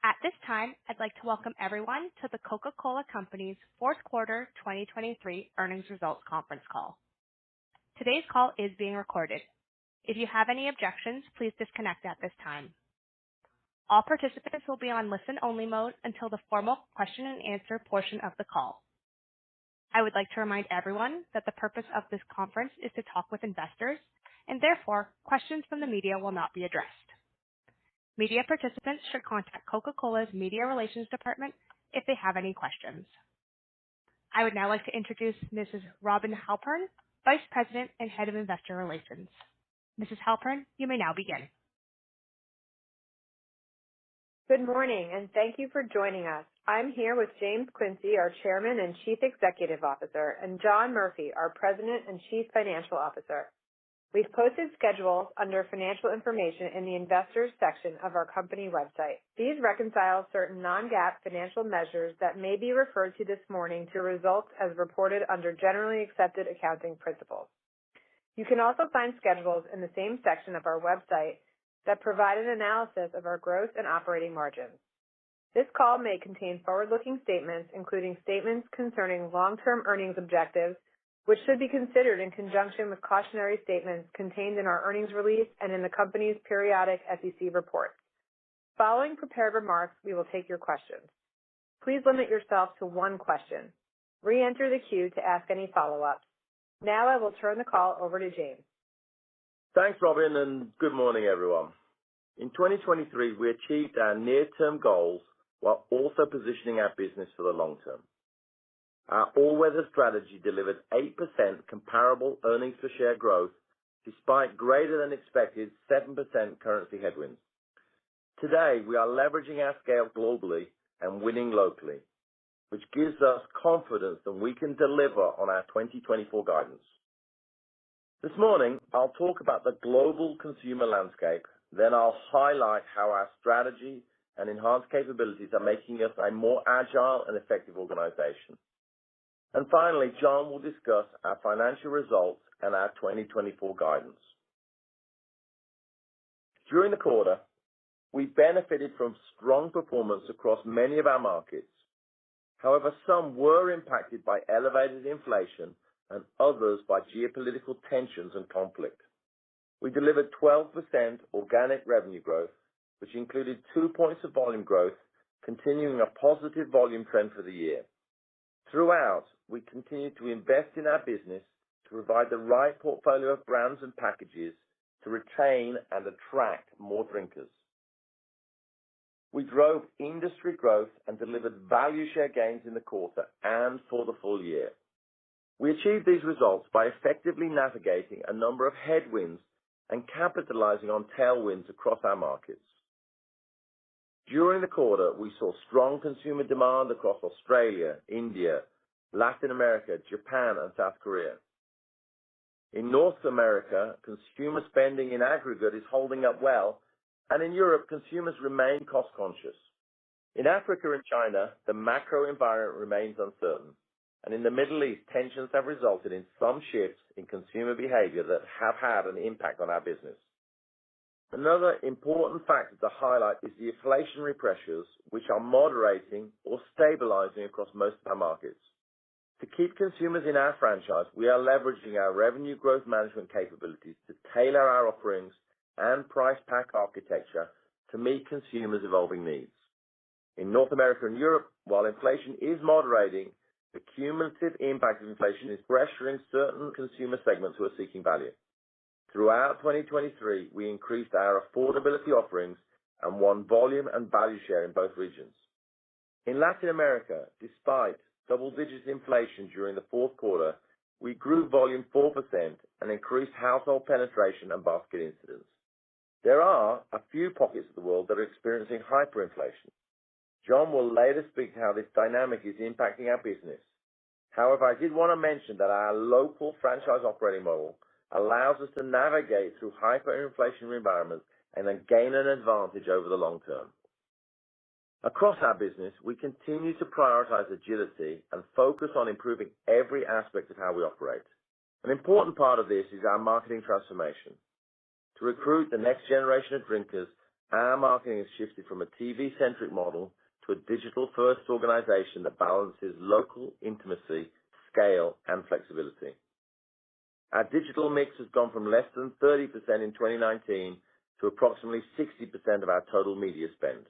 At this time, I'd like to welcome everyone to the Coca-Cola Company's fourth quarter 2023 earnings results conference call. Today's call is being recorded. If you have any objections, please disconnect at this time. All participants will be on listen-only mode until the formal question and answer portion of the call. I would like to remind everyone that the purpose of this conference is to talk with investors, and therefore, questions from the media will not be addressed. Media participants should contact Coca-Cola's Media Relations Department if they have any questions. I would now like to introduce Mrs. Robin Halpern, Vice President and Head of Investor Relations. Mrs. Halpern, you may now begin. Good morning, and thank you for joining us. I'm here with James Quincey, our Chairman and Chief Executive Officer, and John Murphy, our President and Chief Financial Officer. We've posted schedules under financial information in the investors section of our company website. These reconcile certain non-GAAP financial measures that may be referred to this morning to results as reported under generally accepted accounting principles. You can also find schedules in the same section of our website that provide an analysis of our gross and operating margins. This call may contain forward-looking statements, including statements concerning long-term earnings objectives, which should be considered in conjunction with cautionary statements contained in our earnings release and in the company's periodic SEC reports. Following prepared remarks, we will take your questions. Please limit yourself to one question. Re-enter the queue to ask any follow-ups. Now I will turn the call over to James. Thanks, Robin, and good morning, everyone. In 2023, we achieved our near-term goals while also positioning our business for the long term. Our all-weather strategy delivered 8% comparable earnings per share growth despite greater than expected 7% currency headwinds. Today, we are leveraging our scale globally and winning locally, which gives us confidence that we can deliver on our 2024 guidance. This morning, I'll talk about the global consumer landscape, then I'll highlight how our strategy and enhanced capabilities are making us a more agile and effective organization. And finally, John will discuss our financial results and our 2024 guidance. During the quarter, we benefited from strong performance across many of our markets. However, some were impacted by elevated inflation and others by geopolitical tensions and conflict. We delivered 12% organic revenue growth, which included 2 points of volume growth, continuing a positive volume trend for the year. Throughout, we continue to invest in our business to provide the right portfolio of brands and packages to retain and attract more drinkers. We drove industry growth and delivered value share gains in the quarter and for the full year. We achieved these results by effectively navigating a number of headwinds and capitalizing on tailwinds across our markets. During the quarter, we saw strong consumer demand across Australia, India, Latin America, Japan, and South Korea. In North America, consumer spending in aggregate is holding up well, and in Europe, consumers remain cost-conscious. In Africa and China, the macro environment remains uncertain, and in the Middle East, tensions have resulted in some shifts in consumer behavior that have had an impact on our business. Another important factor to highlight is the inflationary pressures, which are moderating or stabilizing across most of our markets. To keep consumers in our franchise, we are leveraging our revenue growth management capabilities to tailor our offerings and price pack architecture to meet consumers' evolving needs. In North America and Europe, while inflation is moderating, the cumulative impact of inflation is pressuring certain consumer segments who are seeking value. Throughout 2023, we increased our affordability offerings and won volume and value share in both regions. In Latin America, despite double-digit inflation during the fourth quarter, we grew volume 4% and increased household penetration and basket incidence. There are a few pockets of the world that are experiencing hyperinflation. John will later speak to how this dynamic is impacting our business. However, I did want to mention that our local franchise operating model allows us to navigate through hyperinflationary environments and then gain an advantage over the long term. Across our business, we continue to prioritize agility and focus on improving every aspect of how we operate. An important part of this is our marketing transformation. To recruit the next generation of drinkers, our marketing has shifted from a TV-centric model to a digital-first organization that balances local intimacy, scale, and flexibility. Our digital mix has gone from less than 30% in 2019 to approximately 60% of our total media spend.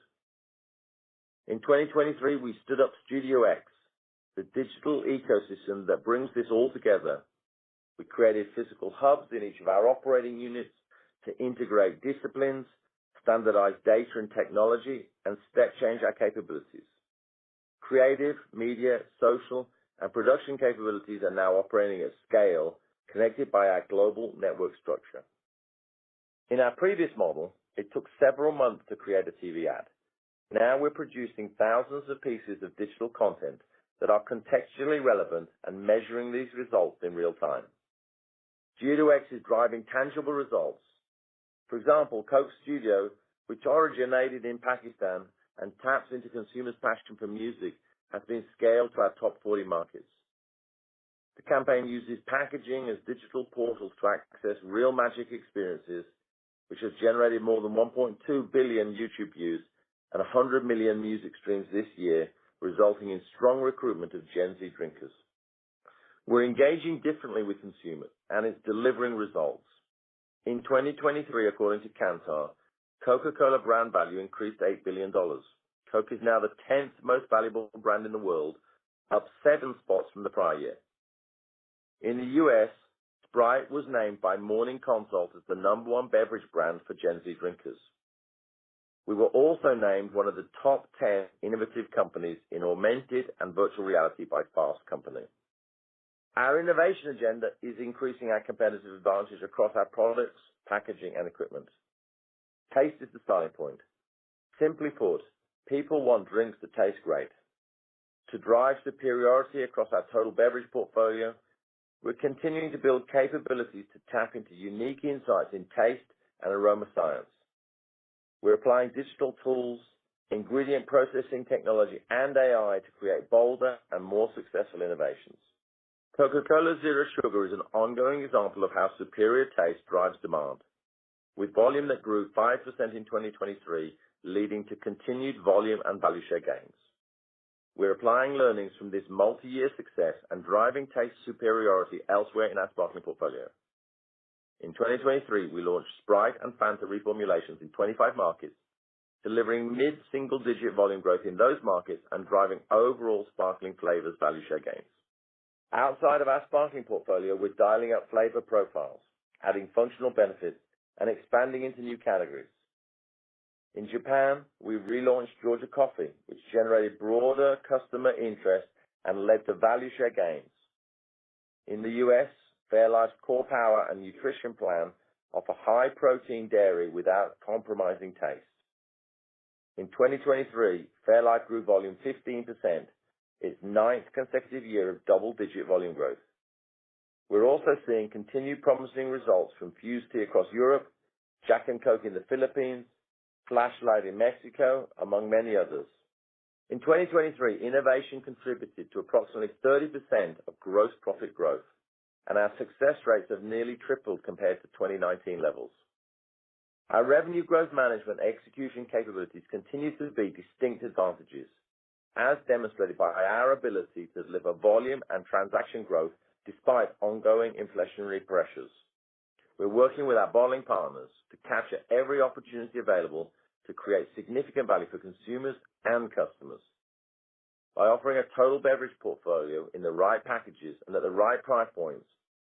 In 2023, we stood up Studio X, the digital ecosystem that brings this all together. We created physical hubs in each of our operating units to integrate disciplines, standardize data and technology, and step change our capabilities. Creative, media, social, and production capabilities are now operating at scale, connected by our global network structure. In our previous model, it took several months to create a TV ad. Now we're producing thousands of pieces of digital content that are contextually relevant and measuring these results in real time. Studio X is driving tangible results. For example, Coke Studio, which originated in Pakistan and taps into consumers' passion for music, has been scaled to our top 40 markets. The campaign uses packaging as digital portals to access real magic experiences, which has generated more than 1.2 billion YouTube views and 100 million music streams this year, resulting in strong recruitment of Gen Z drinkers. We're engaging differently with consumers, and it's delivering results. In 2023, according to Kantar, Coca-Cola brand value increased $8 billion. Coke is now the 10th most valuable brand in the world, up 7 spots from the prior year. In the U.S., Sprite was named by Morning Consult as the #1 beverage brand for Gen Z drinkers. We were also named one of the top 10 innovative companies in augmented and virtual reality by Fast Company. Our innovation agenda is increasing our competitive advantage across our products, packaging, and equipment. Taste is the starting point. Simply put, people want drinks that taste great. To drive superiority across our total beverage portfolio, we're continuing to build capabilities to tap into unique insights in taste and aroma science. We're applying digital tools, ingredient processing technology, and AI to create bolder and more successful innovations. Coca-Cola Zero Sugar is an ongoing example of how superior taste drives demand, with volume that grew 5% in 2023, leading to continued volume and value share gains. We're applying learnings from this multi-year success and driving taste superiority elsewhere in our sparkling portfolio. In 2023, we launched Sprite and Fanta reformulations in 25 markets, delivering mid-single-digit volume growth in those markets and driving overall sparkling flavors value share gains. Outside of our sparkling portfolio, we're dialing up flavor profiles, adding functional benefits, and expanding into new categories. In Japan, we relaunched Georgia Coffee, which generated broader customer interest and led to value share gains. In the U.S., Fairlife's Core Power and Nutrition Plan offer high-protein dairy without compromising taste. In 2023, Fairlife grew volume 15%, its 9th consecutive year of double-digit volume growth. We're also seeing continued promising results from Fused Tea across Europe, Jack and Coke in the Philippines, Flashlight in Mexico, among many others. In 2023, innovation contributed to approximately 30% of gross profit growth, and our success rates have nearly tripled compared to 2019 levels. Our revenue growth management execution capabilities continue to be distinct advantages, as demonstrated by our ability to deliver volume and transaction growth despite ongoing inflationary pressures. We're working with our bottling partners to capture every opportunity available to create significant value for consumers and customers. By offering a total beverage portfolio in the right packages and at the right price points,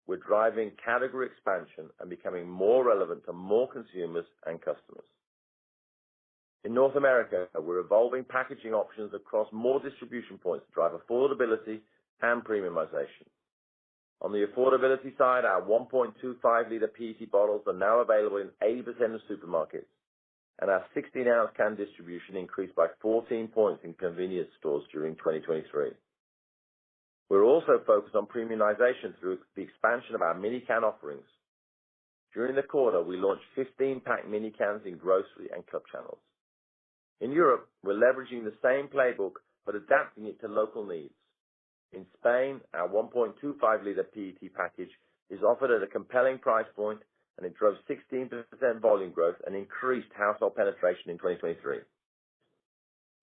we're driving category expansion and becoming more relevant to more consumers and customers. In North America, we're evolving packaging options across more distribution points to drive affordability and premiumization. On the affordability side, our 1.25-liter PET bottles are now available in 80% of supermarkets, and our 16-ounce can distribution increased by 14 points in convenience stores during 2023. We're also focused on premiumization through the expansion of our mini can offerings. During the quarter, we launched 15-pack mini cans in grocery and club channels. In Europe, we're leveraging the same playbook but adapting it to local needs. In Spain, our 1.25-liter PET package is offered at a compelling price point and it drove 16% volume growth and increased household penetration in 2023.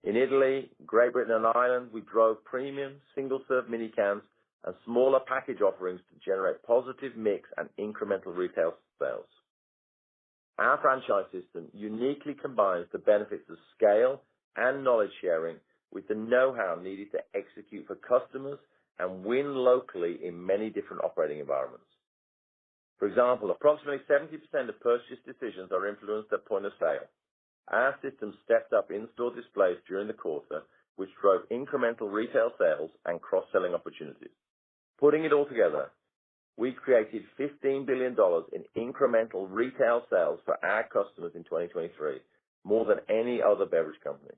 In Italy, Great Britain and Ireland, we drove premium, single-serve mini cans and smaller package offerings to generate positive mix and incremental retail sales. Our franchise system uniquely combines the benefits of scale and knowledge sharing with the know-how needed to execute for customers and win locally in many different operating environments. For example, approximately 70% of purchase decisions are influenced at point of sale. Our system stepped up in-store displays during the quarter, which drove incremental retail sales and cross-selling opportunities. Putting it all together, we created $15 billion in incremental retail sales for our customers in 2023, more than any other beverage company.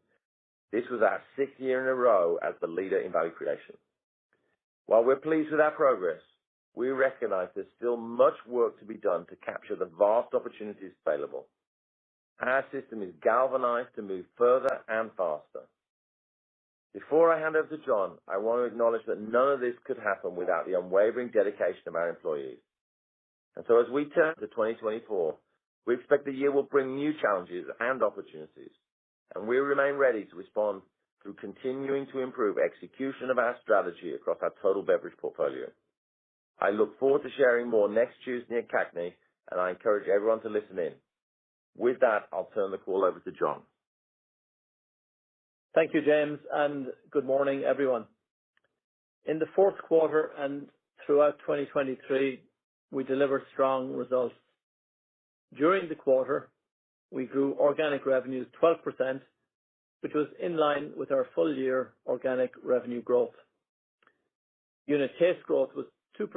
This was our 6th year in a row as the leader in value creation. While we're pleased with our progress, we recognize there's still much work to be done to capture the vast opportunities available. Our system is galvanized to move further and faster. Before I hand over to John, I want to acknowledge that none of this could happen without the unwavering dedication of our employees. And so as we turn to 2024, we expect the year will bring new challenges and opportunities, and we remain ready to respond through continuing to improve execution of our strategy across our total beverage portfolio. I look forward to sharing more next Tuesday at CACNY, and I encourage everyone to listen in. With that, I'll turn the call over to John. Thank you, James, and good morning, everyone. In the fourth quarter and throughout 2023, we delivered strong results. During the quarter, we grew organic revenues 12%, which was in line with our full-year organic revenue growth. Unit case growth was 2%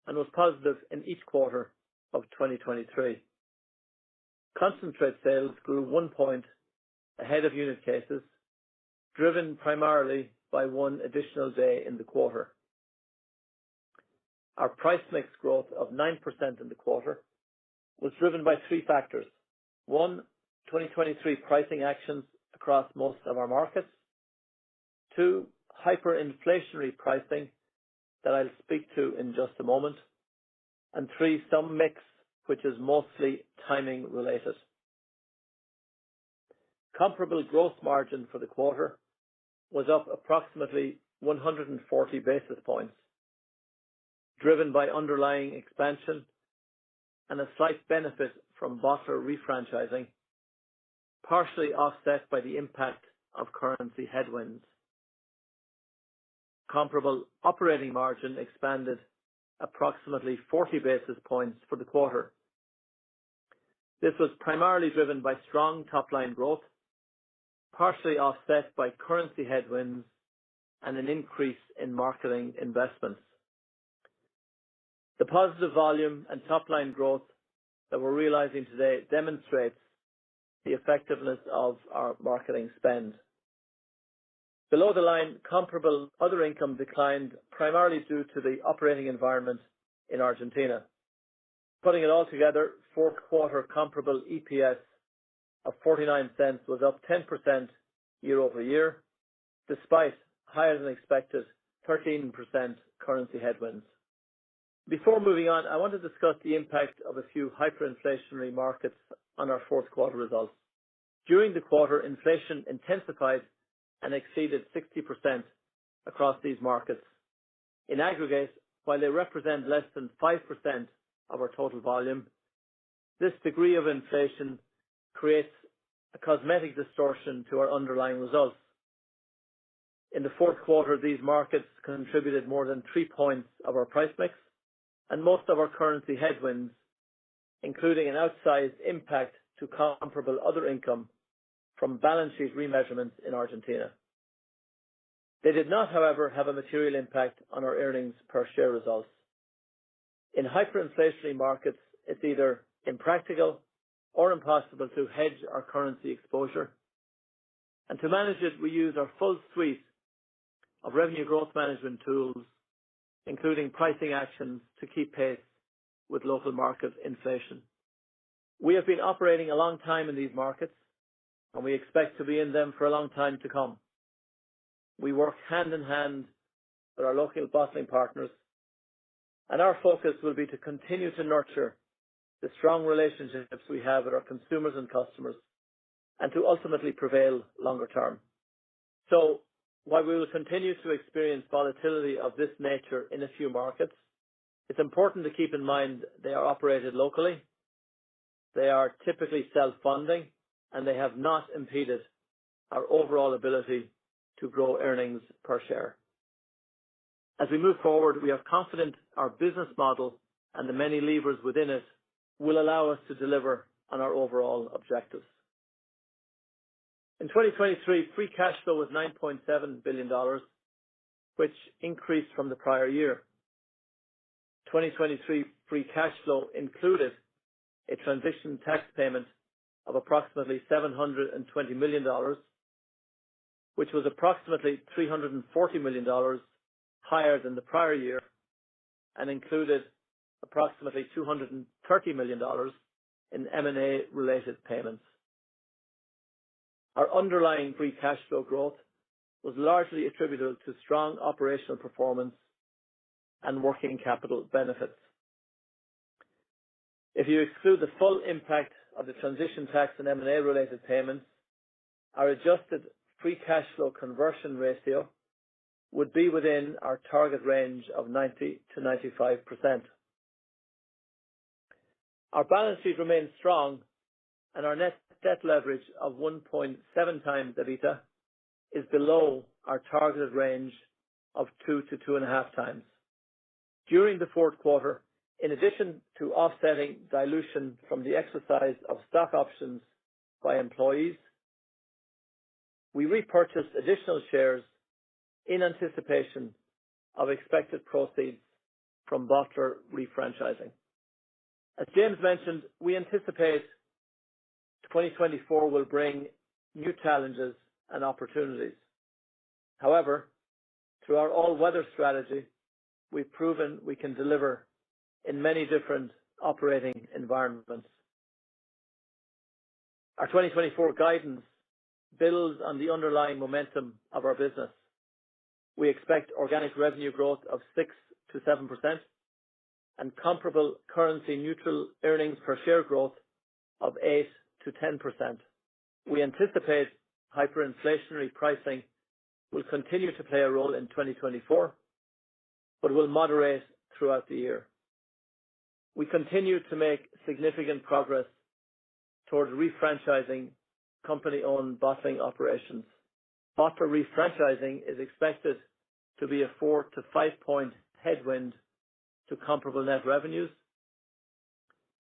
and was positive in each quarter of 2023. Concentrate sales grew 1 point ahead of unit cases, driven primarily by one additional day in the quarter. Our price mix growth of 9% in the quarter was driven by 3 factors. 1, 2023 pricing actions across most of our markets. 2, hyperinflationary pricing that I'll speak to in just a moment. And 3, some mix, which is mostly timing related. Comparable gross margin for the quarter was up approximately 140 basis points, driven by underlying expansion and a slight benefit from bottler refranchising, partially offset by the impact of currency headwinds. Comparable operating margin expanded approximately 40 basis points for the quarter. This was primarily driven by strong top-line growth, partially offset by currency headwinds and an increase in marketing investments. The positive volume and top-line growth that we're realizing today demonstrates the effectiveness of our marketing spend. Below the line, comparable other income declined primarily due to the operating environment in Argentina. Putting it all together, fourth quarter comparable EPS of 49 cents was up 10% year over year, despite higher than expected 13% currency headwinds. Before moving on, I want to discuss the impact of a few hyperinflationary markets on our fourth quarter results. During the quarter, inflation intensified and exceeded 60% across these markets. In aggregate, while they represent less than 5% of our total volume, this degree of inflation creates a cosmetic distortion to our underlying results. In the fourth quarter, these markets contributed more than 3 points of our price mix and most of our currency headwinds, including an outsized impact to comparable other income from balance sheet remeasurements in Argentina. They did not, however, have a material impact on our earnings per share results. In hyperinflationary markets, it's either impractical or impossible to hedge our currency exposure. And to manage it, we use our full suite of revenue growth management tools, including pricing actions to keep pace with local market inflation. We have been operating a long time in these markets, and we expect to be in them for a long time to come. We work hand in hand with our local bottling partners, and our focus will be to continue to nurture the strong relationships we have with our consumers and customers, and to ultimately prevail longer term. So while we will continue to experience volatility of this nature in a few markets, it's important to keep in mind they are operated locally, they are typically self-funding, and they have not impeded our overall ability to grow earnings per share. As we move forward, we are confident our business model and the many levers within it will allow us to deliver on our overall objectives. In 2023, free cash flow was $9.7 billion, which increased from the prior year. 2023 free cash flow included a transition tax payment of approximately $720 million, which was approximately $340 million higher than the prior year and included approximately $230 million in M&A related payments. Our underlying free cash flow growth was largely attributable to strong operational performance and working capital benefits. If you exclude the full impact of the transition tax and M&A related payments, our adjusted free cash flow conversion ratio would be within our target range of 90 to 95%. Our balance sheet remains strong, and our net debt leverage of 1.7 times EBITDA is below our targeted range of 2 to 2.5 times. During the fourth quarter, in addition to offsetting dilution from the exercise of stock options by employees, we repurchased additional shares in anticipation of expected proceeds from bottler refranchising. As James mentioned, we anticipate 2024 will bring new challenges and opportunities. However, through our all-weather strategy, we've proven we can deliver in many different operating environments. Our 2024 guidance builds on the underlying momentum of our business. We expect organic revenue growth of 6 to 7% and comparable currency neutral earnings per share growth of 8 to 10%. We anticipate hyperinflationary pricing will continue to play a role in 2024, but will moderate throughout the year. We continue to make significant progress towards refranchising company-owned bottling operations. Bottler refranchising is expected to be a 4 to 5 point headwind to comparable net revenues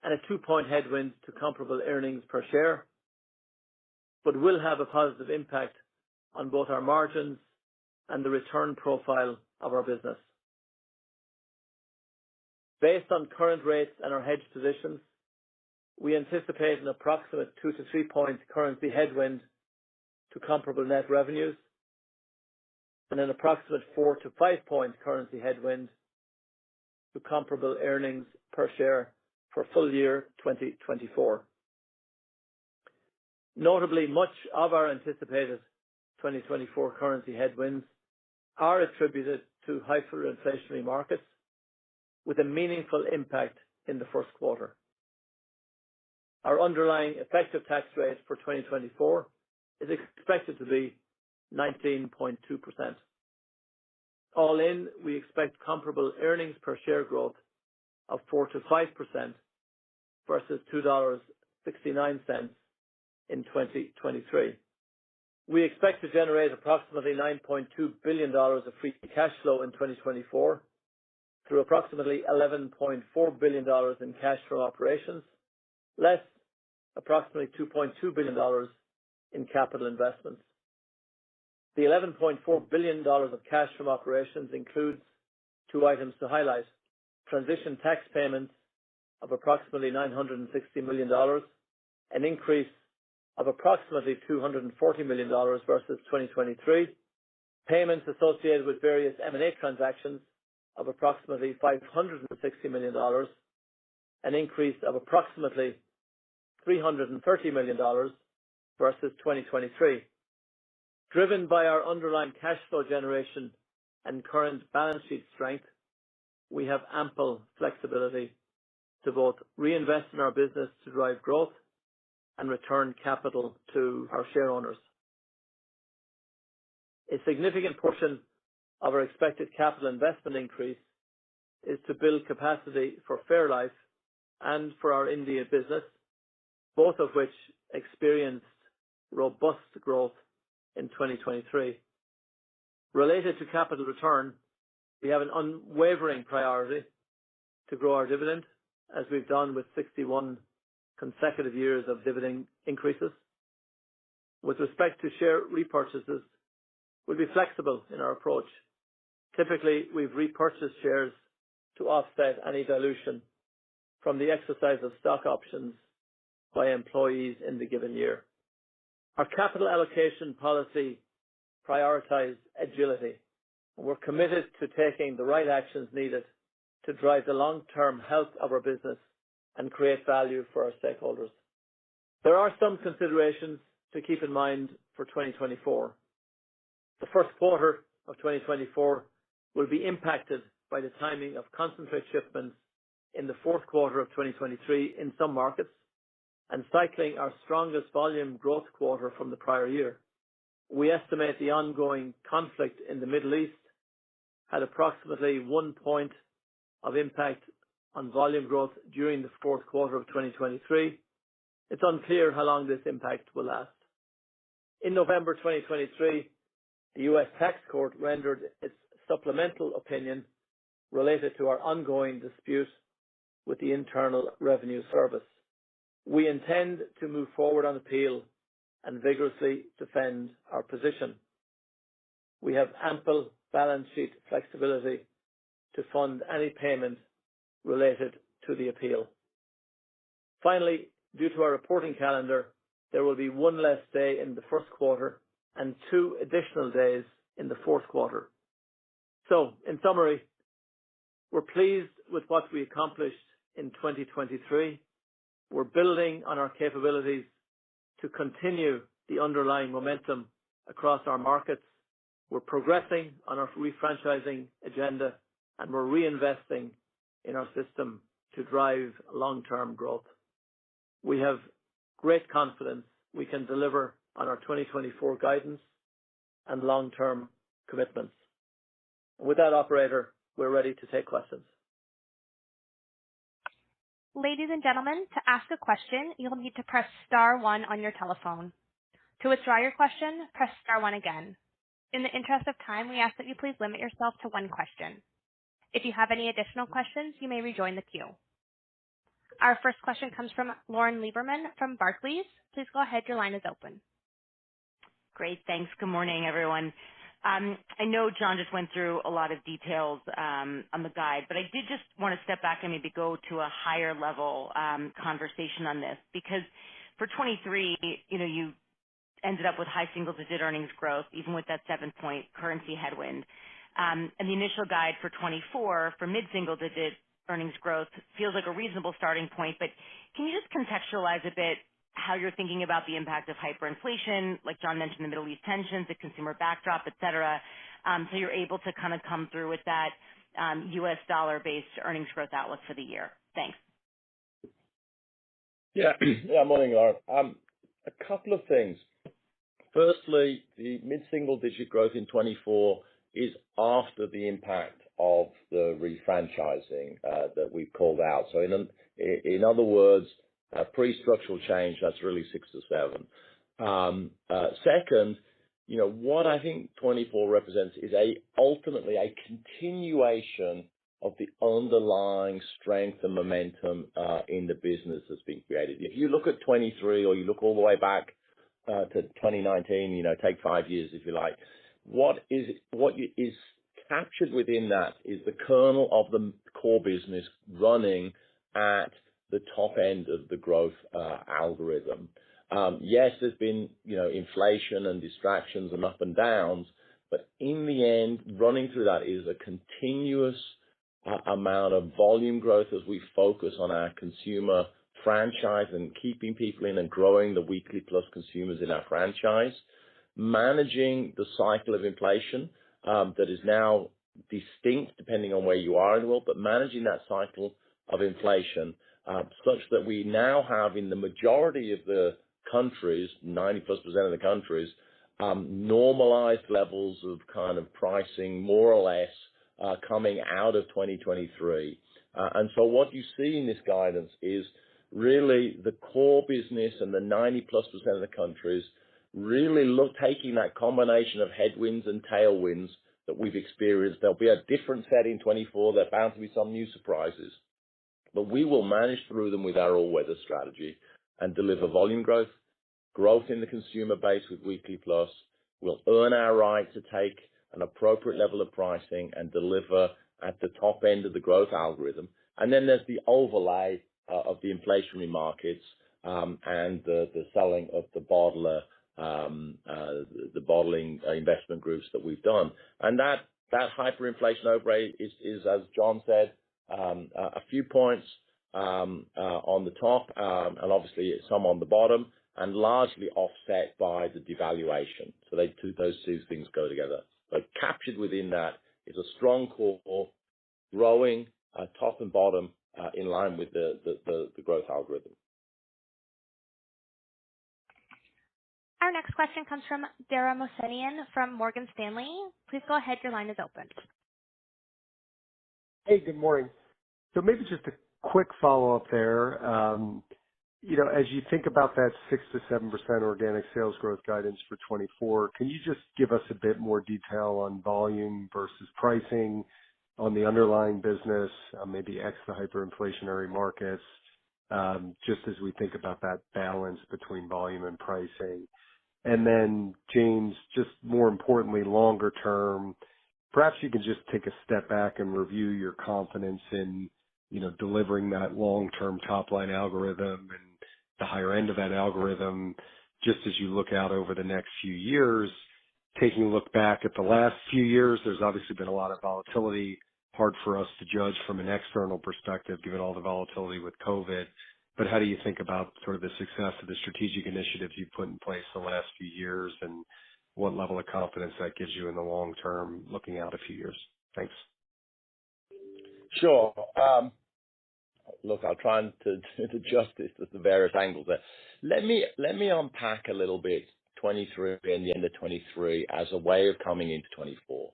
and a 2-point headwind to comparable earnings per share, but will have a positive impact on both our margins and the return profile of our business. Based on current rates and our hedge positions, we anticipate an approximate 2 to 3 point currency headwind to comparable net revenues and an approximate 4 to 5 point currency headwind to comparable earnings per share for full year 2024. Notably, much of our anticipated 2024 currency headwinds are attributed to hyperinflationary markets with a meaningful impact in the first quarter. Our underlying effective tax rate for 2024 is expected to be 19.2%. All in, we expect comparable earnings per share growth of 4 to 5% versus $2.69 in 2023. We expect to generate approximately $9.2 billion of free cash flow in 2024 through approximately $11.4 billion in cash from operations, less approximately $2.2 billion in capital investments. The $11.4 billion of cash from operations includes two items to highlight: transition tax payments of approximately $960 million, an increase of approximately $240 million versus 2023, payments associated with various M&A transactions of approximately $560 million, an increase of approximately $330 million versus 2023. Driven by our underlying cash flow generation and current balance sheet strength, we have ample flexibility to both reinvest in our business to drive growth and return capital to our share owners. A significant portion of our expected capital investment increase is to build capacity for Fairlife and for our India business, both of which experienced robust growth in 2023. Related to capital return, we have an unwavering priority to grow our dividend, as we've done with 61 consecutive years of dividend increases. With respect to share repurchases, we'll be flexible in our approach. Typically, we've repurchased shares to offset any dilution from the exercise of stock options by employees in the given year. Our capital allocation policy prioritizes agility, and we're committed to taking the right actions needed to drive the long-term health of our business and create value for our stakeholders. There are some considerations to keep in mind for 2024. The first quarter of 2024 will be impacted by the timing of concentrate shipments in the fourth quarter of 2023 in some markets, and cycling our strongest volume growth quarter from the prior year. We estimate the ongoing conflict in the Middle East had approximately 1 point of impact on volume growth during the fourth quarter of 2023. It's unclear how long this impact will last. In November 2023, the U.S. Tax Court rendered its supplemental opinion related to our ongoing dispute with the Internal Revenue Service. We intend to move forward on appeal and vigorously defend our position. We have ample balance sheet flexibility to fund any payment related to the appeal. Finally, due to our reporting calendar, there will be 1 less day in the first quarter and 2 additional days in the fourth quarter. So, in summary, we're pleased with what we accomplished in 2023. We're building on our capabilities to continue the underlying momentum across our markets. We're progressing on our refranchising agenda, and we're reinvesting in our system to drive long-term growth. We have great confidence we can deliver on our 2024 guidance and long-term commitments. With that, operator, we're ready to take questions. Ladies and gentlemen, to ask a question, you'll need to press star 1 on your telephone. To withdraw your question, press star 1 again. In the interest of time, we ask that you please limit yourself to 1 question. If you have any additional questions, you may rejoin the queue. Our first question comes from Lauren Lieberman from Barclays. Please go ahead. Your line is open. Great. Thanks. Good morning, everyone. I know John just went through a lot of details on the guide, but I did just want to step back and maybe go to a higher level conversation on this, because for 23, you ended up with high single-digit earnings growth, even with that 7-point currency headwind. And the initial guide for 24 for mid-single-digit earnings growth feels like a reasonable starting point, but can you just contextualize a bit how you're thinking about the impact of hyperinflation, like John mentioned, the Middle East tensions, the consumer backdrop, et cetera, so you're able to kind of come through with that U.S. dollar-based earnings growth outlook for the year? Thanks. Yeah, morning, Lauren. A couple of things. Firstly, the mid-single-digit growth in 24 is after the impact of the refranchising that we've called out. So in other words, pre-structural change, that's really 6 to 7. Second, what I think 24 represents is ultimately a continuation of the underlying strength and momentum in the business that's been created. If you look at 23 or you look all the way back to 2019, take 5 years if you like, what is captured within that is the kernel of the core business running at the top end of the growth algorithm. Yes, there's been, inflation and distractions and up and downs, but in the end, running through that is a continuous amount of volume growth as we focus on our consumer franchise and keeping people in and growing the weekly plus consumers in our franchise, managing the cycle of inflation that is now distinct depending on where you are in the world, but managing that cycle of inflation such that we now have in the majority of the countries, 90+% of the countries, normalized levels of kind of pricing more or less coming out of 2023. And so what you see in this guidance is really the core business and the 90+% of the countries really taking that combination of headwinds and tailwinds that we've experienced. There'll be a different set in 24. There are bound to be some new surprises, but we will manage through them with our all-weather strategy and deliver volume growth in the consumer base with Weekly Plus. We'll earn our right to take an appropriate level of pricing and deliver at the top end of the growth algorithm. And then there's the overlay of the inflationary markets and the selling of the bottling investment groups that we've done. And that hyperinflation overlay is, as John said, a few points on the top and obviously some on the bottom, and largely offset by the devaluation. So those two things go together. But captured within that is a strong core, growing top and bottom in line with the growth algorithm. Our next question comes from Dara Mohsenian from Morgan Stanley. Please go ahead. Your line is open. Hey, good morning. So maybe just a quick follow-up there. As you think about that 6 to 7% organic sales growth guidance for 24, can you just give us a bit more detail on volume versus pricing on the underlying business, maybe X the hyperinflationary markets, just as we think about that balance between volume and pricing? And then, James, just more importantly, longer term, perhaps you can just take a step back and review your confidence in, delivering that long-term top-line algorithm and the higher end of that algorithm, just as you look out over the next few years. Taking a look back at the last few years, there's obviously been a lot of volatility, hard for us to judge from an external perspective, given all the volatility with COVID. But how do you think about sort of the success of the strategic initiatives you've put in place the last few years, and what level of confidence that gives you in the long term, looking out a few years? Thanks. Sure. Look, I'll try to justice to the various angles there. Let me unpack a little bit 23 and the end of 23 as a way of coming into 24.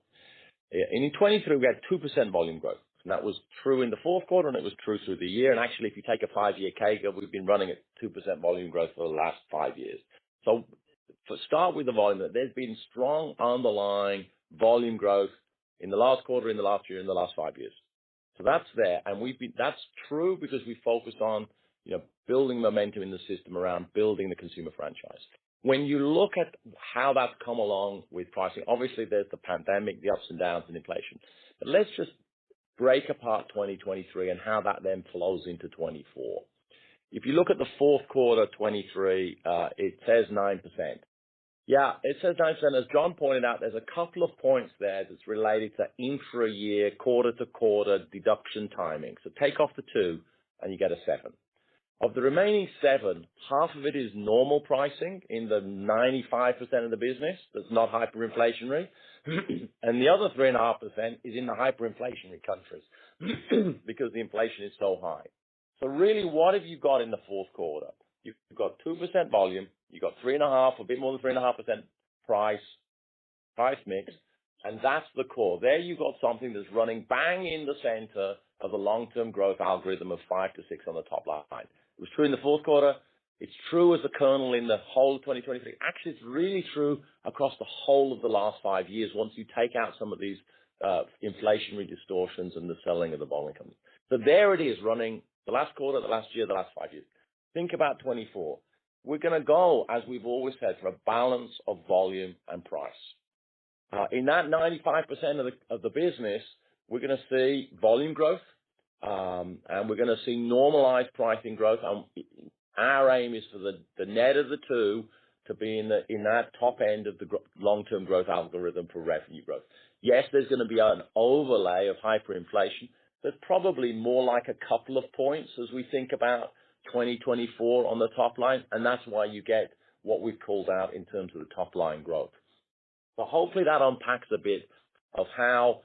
In 23, we had 2% volume growth. And that was true in the fourth quarter, and it was true through the year. And actually, if you take a 5-year CAGR, we've been running at 2% volume growth for the last 5 years. So to start with the volume, there's been strong underlying volume growth in the last quarter, in the last year, in the last 5 years. So that's there. And that's true because we focused on, building momentum in the system around building the consumer franchise. When you look at how that's come along with pricing, obviously there's the pandemic, the ups and downs and inflation. But let's just break apart 2023 and how that then flows into 24. If you look at the fourth quarter 23, it says 9%. Yeah, it says 9%. As John pointed out, there's a couple of points there that's related to intra-year, quarter-to-quarter deduction timing. So take off the 2 and you get a 7. Of the remaining 7, half of it is normal pricing in the 95% of the business that's not hyperinflationary. And the other 3.5% is in the hyperinflationary countries because the inflation is so high. So really, what have you got in the fourth quarter? You've got 2% volume, you've got 3.5%, a bit more than 3.5% price mix, and that's the core. There you've got something that's running bang in the center of the long-term growth algorithm of 5 to 6 on the top line. It was true in the fourth quarter. It's true as the kernel in the whole of 2023. Actually, it's really true across the whole of the last 5 years once you take out some of these inflationary distortions and the selling of the bottling company. So there it is, running the last quarter, the last year, the last 5 years. Think about 24. We're going to go, as we've always said, for a balance of volume and price. In that 95% of the business, we're going to see volume growth, and we're going to see normalized pricing growth. Our aim is for the net of the 2 to be in that top end of the long-term growth algorithm for revenue growth. Yes, there's going to be an overlay of hyperinflation. There's probably more like a couple of points as we think about 2024 on the top line, and that's why you get what we've called out in terms of the top line growth. So hopefully that unpacks a bit of how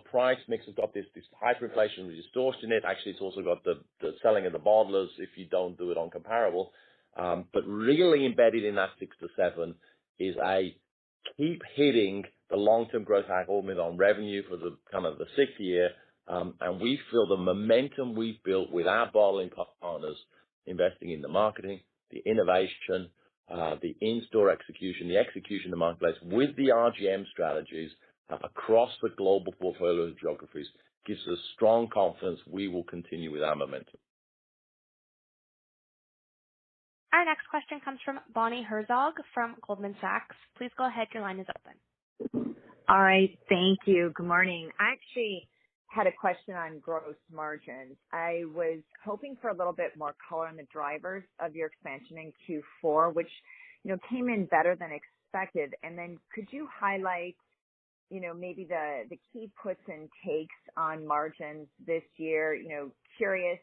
price mix has got this hyperinflationary distortion in it. Actually, it's also got the selling of the bottlers if you don't do it on comparable. But really embedded in that 6 to 7 is a keep hitting the long-term growth algorithm on revenue for the kind of the 6th year. And we feel the momentum we've built with our bottling partners, investing in the marketing, the innovation, the in-store execution, the execution in the marketplace with the RGM strategies across the global portfolio of geographies gives us strong confidence we will continue with our momentum. Our next question comes from Bonnie Herzog from Goldman Sachs. Please go ahead. Your line is open. All right. Thank you. Good morning. I actually had a question on gross margins. I was hoping for a little bit more color on the drivers of your expansion in Q4, which, came in better than expected. And then could you highlight, maybe the key puts and takes on margins this year? Curious,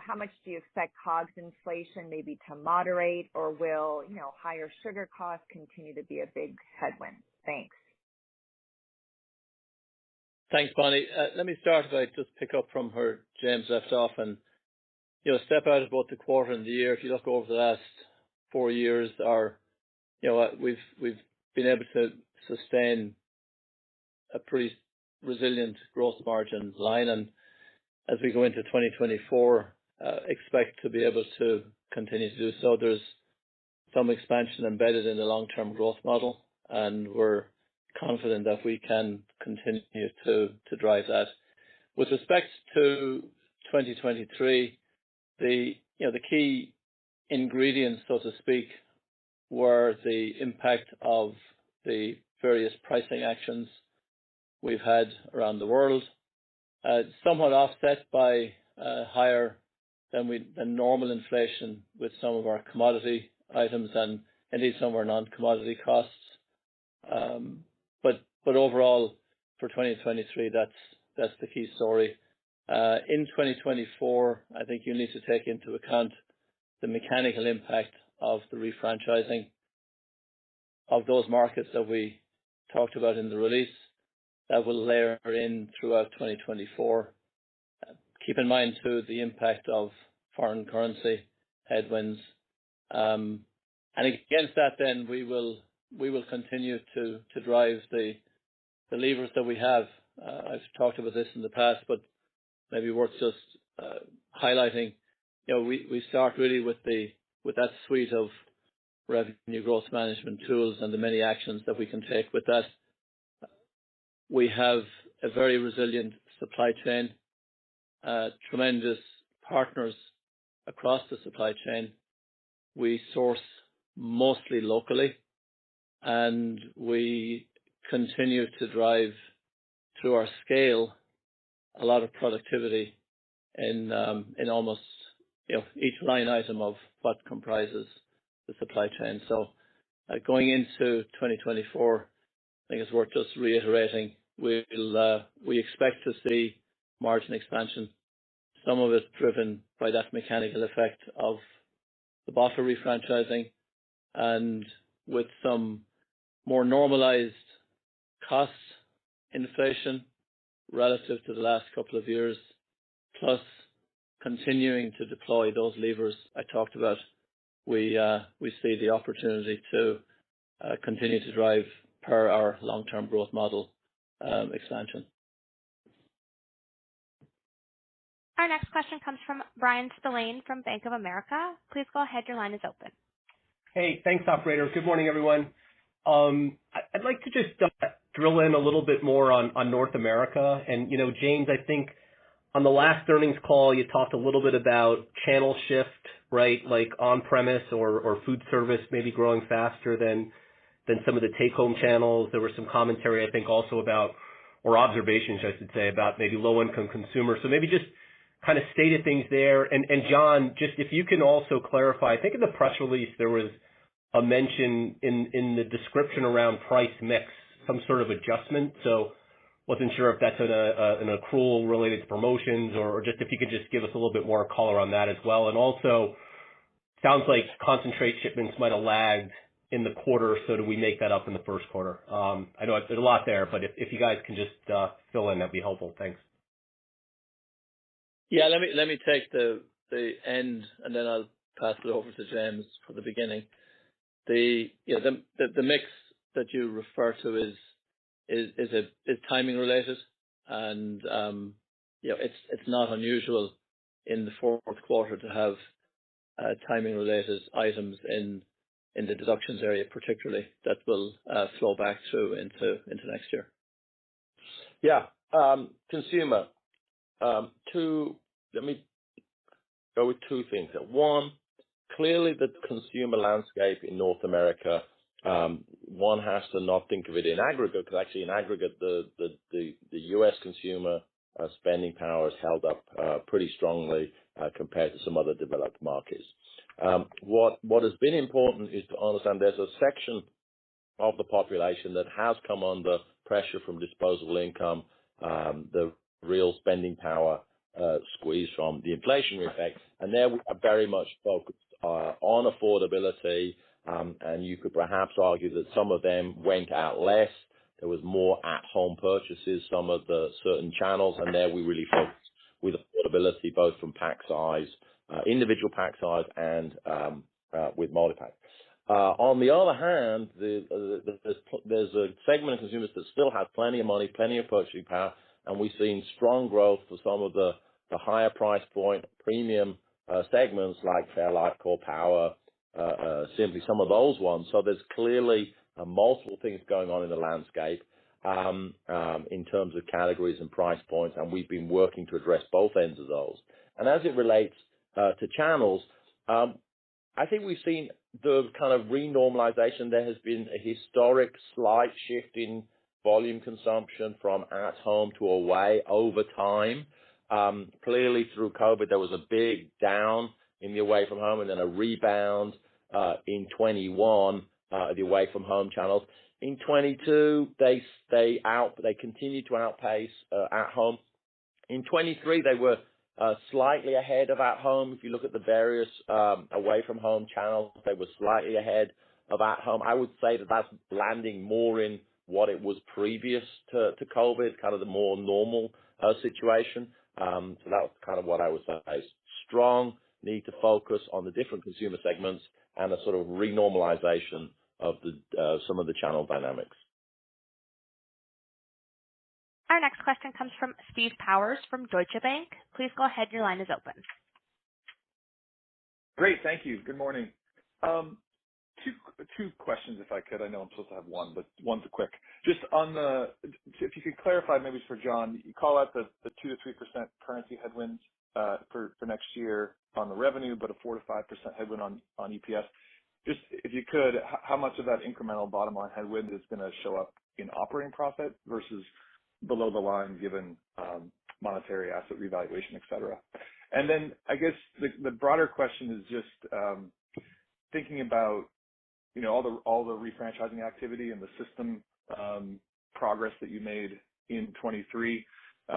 how much do you expect COGS inflation maybe to moderate, or will, higher sugar costs continue to be a big headwind? Thanks. Thanks, Bonnie. Let me start by just pick up from where James left off and, step out of both the quarter and the year. If you look over the last 4 years, we've been able to sustain a pretty resilient gross margin line, and as we go into 2024, expect to be able to continue to do so. There's some expansion embedded in the long-term growth model, and we're confident that we can continue to drive that. With respect to 2023, the key ingredients, so to speak, were the impact of the various pricing actions we've had around the world, somewhat offset by higher than normal inflation with some of our commodity items and indeed some of our non-commodity costs. But overall, for 2023, that's the key story. In 2024, I think you need to take into account the mechanical impact of the refranchising of those markets that we talked about in the release that will layer in throughout 2024. Keep in mind, too, the impact of foreign currency headwinds. And against that, then, we will continue to drive the levers that we have. I've talked about this in the past, but maybe worth just highlighting. We start really with that suite of revenue growth management tools and the many actions that we can take with that. We have a very resilient supply chain, tremendous partners across the supply chain. We source mostly locally, and we continue to drive through our scale a lot of productivity in almost each line item of what comprises the supply chain. So going into 2024, I think it's worth just reiterating, we expect to see margin expansion, some of it driven by that mechanical effect of the bottler refranchising, and with some more normalized cost inflation relative to the last couple of years, plus continuing to deploy those levers I talked about. We see the opportunity to continue to drive per our long-term growth model expansion. Our next question comes from Bryan Spillane from Bank of America. Please go ahead. Your line is open. Hey, thanks, operator. Good morning, everyone. I'd like to just drill in a little bit more on North America. And, James, I think on the last earnings call, you talked a little bit about channel shift, right? Like on-premise or food service maybe growing faster than some of the take-home channels. There was some commentary, I think, also about, or observations, I should say, about maybe low-income consumers. So maybe just kind of stated things there. And John, just if you can also clarify, I think in the press release there was a mention in the description around price mix, some sort of adjustment. So wasn't sure if that's an accrual related to promotions or just if you could just give us a little bit more color on that as well. And also, sounds like concentrate shipments might have lagged in the quarter, so do we make that up in the first quarter? I know there's a lot there, but if you guys can just fill in, that'd be helpful. Thanks. Yeah, let me take the end, and then I'll pass it over to James for the beginning. The mix that you refer to is timing related, and it's not unusual in the fourth quarter to have timing related items in the deductions area, particularly that will flow back through into next year. Yeah, consumer. Let me go with two things. One, clearly the consumer landscape in North America, one has to not think of it in aggregate, because actually in aggregate, the U.S. consumer spending power has held up pretty strongly compared to some other developed markets. What has been important is to understand there's a section of the population that has come under pressure from disposable income, the real spending power squeeze from the inflationary effect, and there we are very much focused on affordability, and you could perhaps argue that some of them went out less. There was more at-home purchases, some of the certain channels, and there we really focused with affordability, both from pack size, individual pack size, and with multi-pack. On the other hand, there's a segment of consumers that still have plenty of money, plenty of purchasing power, and we've seen strong growth for some of the higher price point premium segments like Fairlife, Core Power, simply some of those ones. So there's clearly multiple things going on in the landscape in terms of categories and price points, and we've been working to address both ends of those. And as it relates to channels, I think we've seen the kind of renormalization. There has been a historic slight shift in volume consumption from at home to away over time. Clearly through COVID, there was a big down in the away from home and then a rebound in 21 the away from home channels. In 22, they continued to outpace at home. In 23, they were slightly ahead of at home. If you look at the various away from home channels, they were slightly ahead of at home. I would say that that's landing more in what it was previous to COVID, kind of the more normal situation. So that's kind of what I would say. Strong need to focus on the different consumer segments and a sort of renormalization of some of the channel dynamics. Our next question comes from Steve Powers from Deutsche Bank. Please go ahead. Your line is open. Great. Thank you. Good morning. Two questions, if I could. I know I'm supposed to have one, but one's quick. Just on if you could clarify, maybe for John, you call out the 2 to 3% currency headwinds for next year on the revenue, but a 4 to 5% headwind on EPS. Just if you could, how much of that incremental bottom line headwind is going to show up in operating profit versus below the line, given monetary asset revaluation, et cetera? And then I guess the broader question is just thinking about all the refranchising activity and the system progress that you made in 23.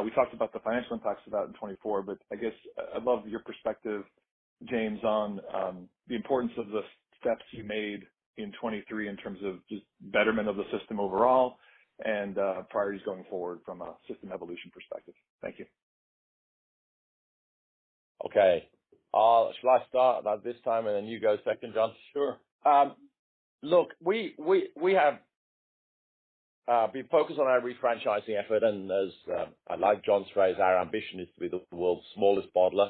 We talked about the financial impacts of that in 24, but I guess I'd love your perspective, James, on the importance of the steps you made in 23 in terms of just betterment of the system overall and priorities going forward from a system evolution perspective. Thank you. Okay. Shall I start that this time and then you go second, John? Sure. Look, we have been focused on our refranchising effort, and as I like John's phrase, our ambition is to be the world's smallest bottler.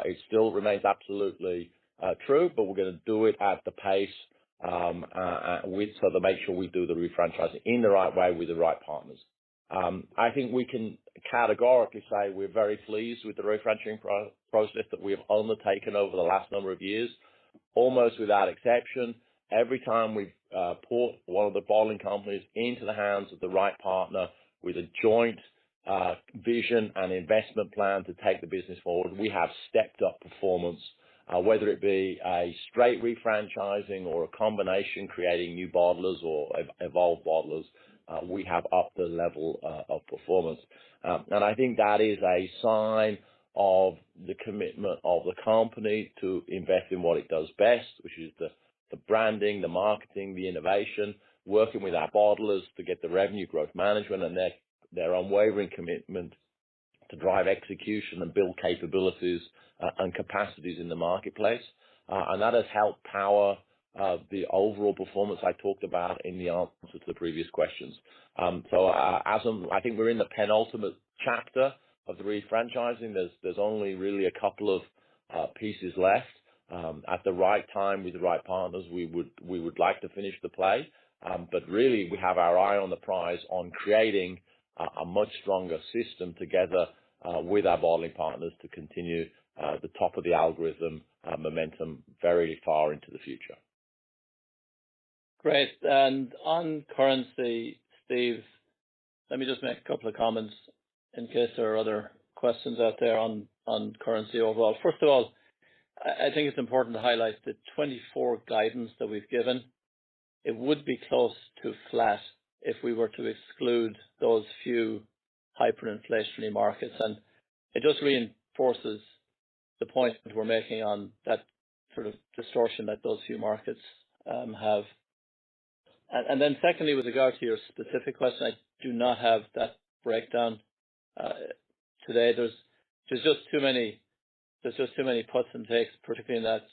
It still remains absolutely true, but we're going to do it at the pace so to make sure we do the refranchising in the right way with the right partners. I think we can categorically say we're very pleased with the refranchising process that we have undertaken over the last number of years, almost without exception. Every time we've put one of the bottling companies into the hands of the right partner with a joint vision and investment plan to take the business forward, we have stepped up performance, whether it be a straight refranchising or a combination creating new bottlers or evolved bottlers. We have upped the level of performance. And I think that is a sign of the commitment of the company to invest in what it does best, which is to the branding, the marketing, the innovation, working with our bottlers to get the revenue growth management and their unwavering commitment to drive execution and build capabilities and capacities in the marketplace. And that has helped power the overall performance I talked about in the answer to the previous questions. I think we're in the penultimate chapter of the refranchising. There's only really a couple of pieces left. At the right time with the right partners, we would like to finish the play. But really, we have our eye on the prize on creating a much stronger system together with our bottling partners to continue the top of the algorithm momentum very far into the future. Great. And on currency, Steve, let me just make a couple of comments in case there are other questions out there on currency overall. First of all, I think it's important to highlight the 24 guidance that we've given. It would be close to flat if we were to exclude those few hyperinflationary markets. And it just reinforces the point that we're making on that sort of distortion that those few markets have. And then secondly, with regard to your specific question, I do not have that breakdown today. There's just too many puts and takes, particularly in that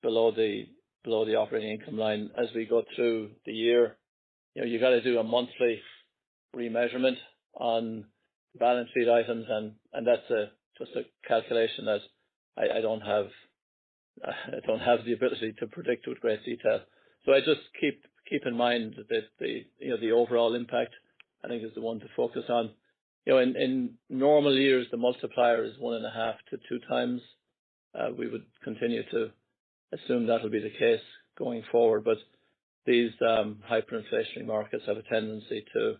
below the operating income line as we go through the year. You know, you got to do a monthly remeasurement on balance sheet items, and that's just a calculation that I don't have the ability to predict with great detail. So I just keep in mind that the overall impact, I think, is the one to focus on. You know, in normal years, the multiplier is 1.5 to 2 times. We would continue to assume that will be the case going forward. But these hyperinflationary markets have a tendency to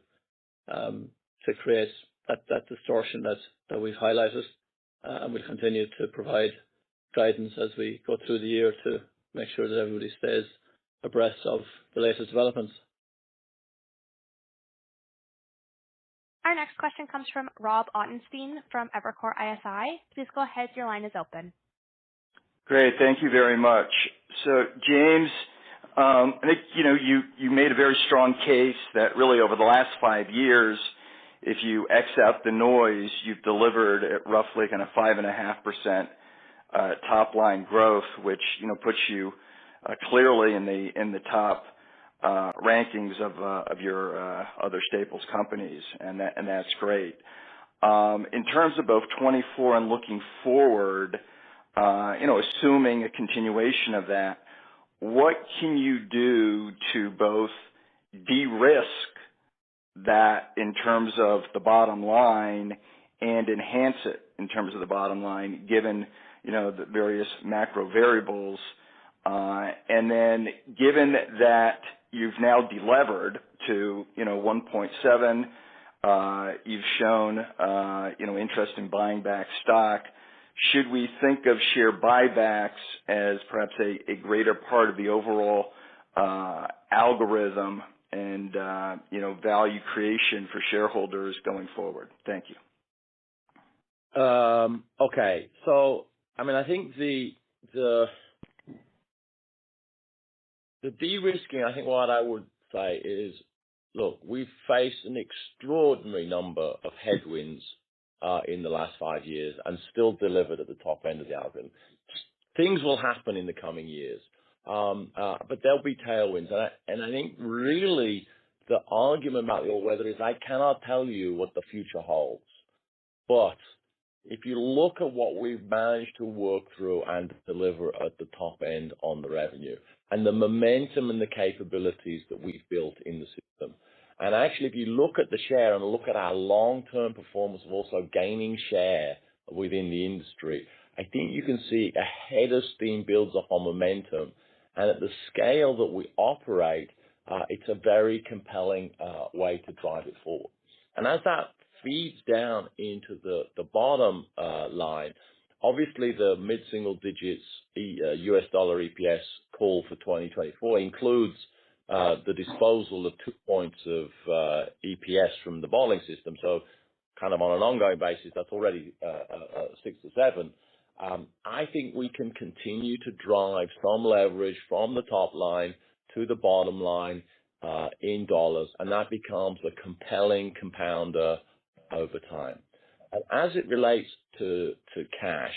create that distortion that we've highlighted, and we'll continue to provide guidance as we go through the year to make sure that everybody stays abreast of the latest developments. Our next question comes from Rob Ottenstein from Evercore ISI. Please go ahead. Your line is open. Great. Thank you very much. So, James, I think, you made a very strong case that really over the last 5 years, if you X out the noise, you've delivered at roughly kind of 5.5% top line growth, which, puts you clearly in the top rankings of your other staples companies, and that's great. In terms of both 24 and looking forward, assuming a continuation of that, what can you do to both de-risk that in terms of the bottom line and enhance it in terms of the bottom line, given the various macro variables? And then given that you've now delevered to, 1.7, you've shown, interest in buying back stock. Should we think of share buybacks as perhaps a greater part of the overall algorithm and, value creation for shareholders going forward? Thank you. Okay. So, I think the de-risking, I think what I would say is, look, we've faced an extraordinary number of headwinds in the last 5 years and still delivered at the top end of the algorithm. Things will happen in the coming years, but there'll be tailwinds. And I think really the argument about the all-weather is I cannot tell you what the future holds. But if you look at what we've managed to work through and deliver at the top end on the revenue and the momentum and the capabilities that we've built in the system, and actually if you look at the share and look at our long-term performance of also gaining share within the industry, I think you can see a head of steam builds up on momentum. And at the scale that we operate, it's a very compelling way to drive it forward. And as that feeds down into the bottom line, obviously the mid-single digits US dollar EPS call for 2024 includes the disposal of 2 points of EPS from the bottling system. So kind of on an ongoing basis, that's already 6 to 7. I think we can continue to drive some leverage from the top line to the bottom line in dollars, and that becomes a compelling compounder over time. And as it relates to cash,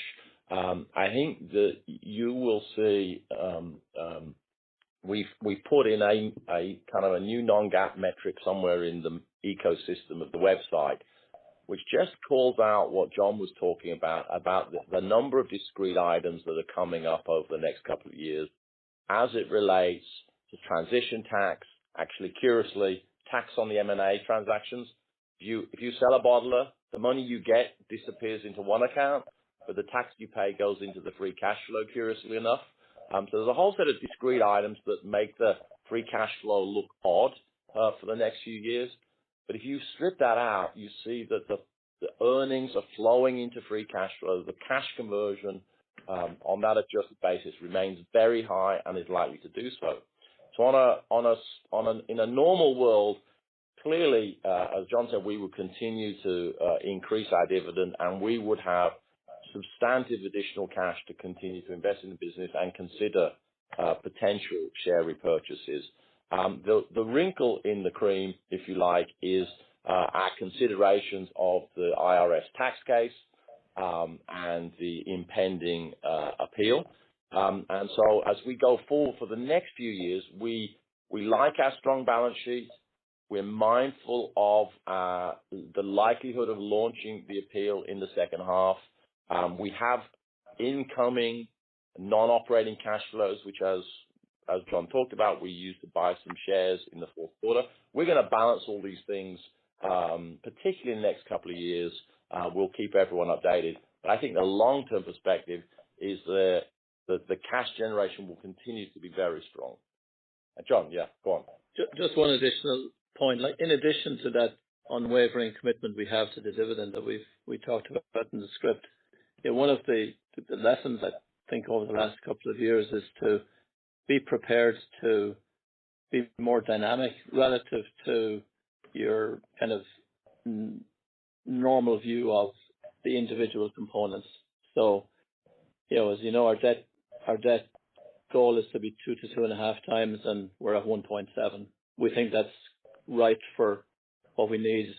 I think that you will see we've put in a kind of a new non-GAAP metric somewhere in the ecosystem of the website, which just calls out what John was talking about the number of discrete items that are coming up over the next couple of years as it relates to transition tax, actually curiously, tax on the M&A transactions. If you sell a bottler, the money you get disappears into one account, but the tax you pay goes into the free cash flow, curiously enough. So there's a whole set of discrete items that make the free cash flow look odd for the next few years. But if you strip that out, you see that the earnings are flowing into free cash flow. The cash conversion on that adjusted basis remains very high and is likely to do so. So in a normal world, clearly, as John said, we would continue to increase our dividend, and we would have substantive additional cash to continue to invest in the business and consider potential share repurchases. The wrinkle in the cream, if you like, is our considerations of the IRS tax case and the impending appeal. And so as we go forward for the next few years, we like our strong balance sheet. We're mindful of the likelihood of launching the appeal in the second half. We have incoming non-operating cash flows, which as John talked about, we used to buy some shares in the fourth quarter. We're going to balance all these things, particularly in the next couple of years. We'll keep everyone updated. But I think the long-term perspective is that the cash generation will continue to be very strong. John, yeah, go on. Just one additional point. Like, in addition to that unwavering commitment we have to the dividend that we talked about in the script, one of the lessons I think over the last couple of years is to be prepared to be more dynamic relative to your kind of normal view of the individual components. So, as you know, our debt goal is to be 2 to 2.5 times, and we're at 1.7. We think that's right for what we need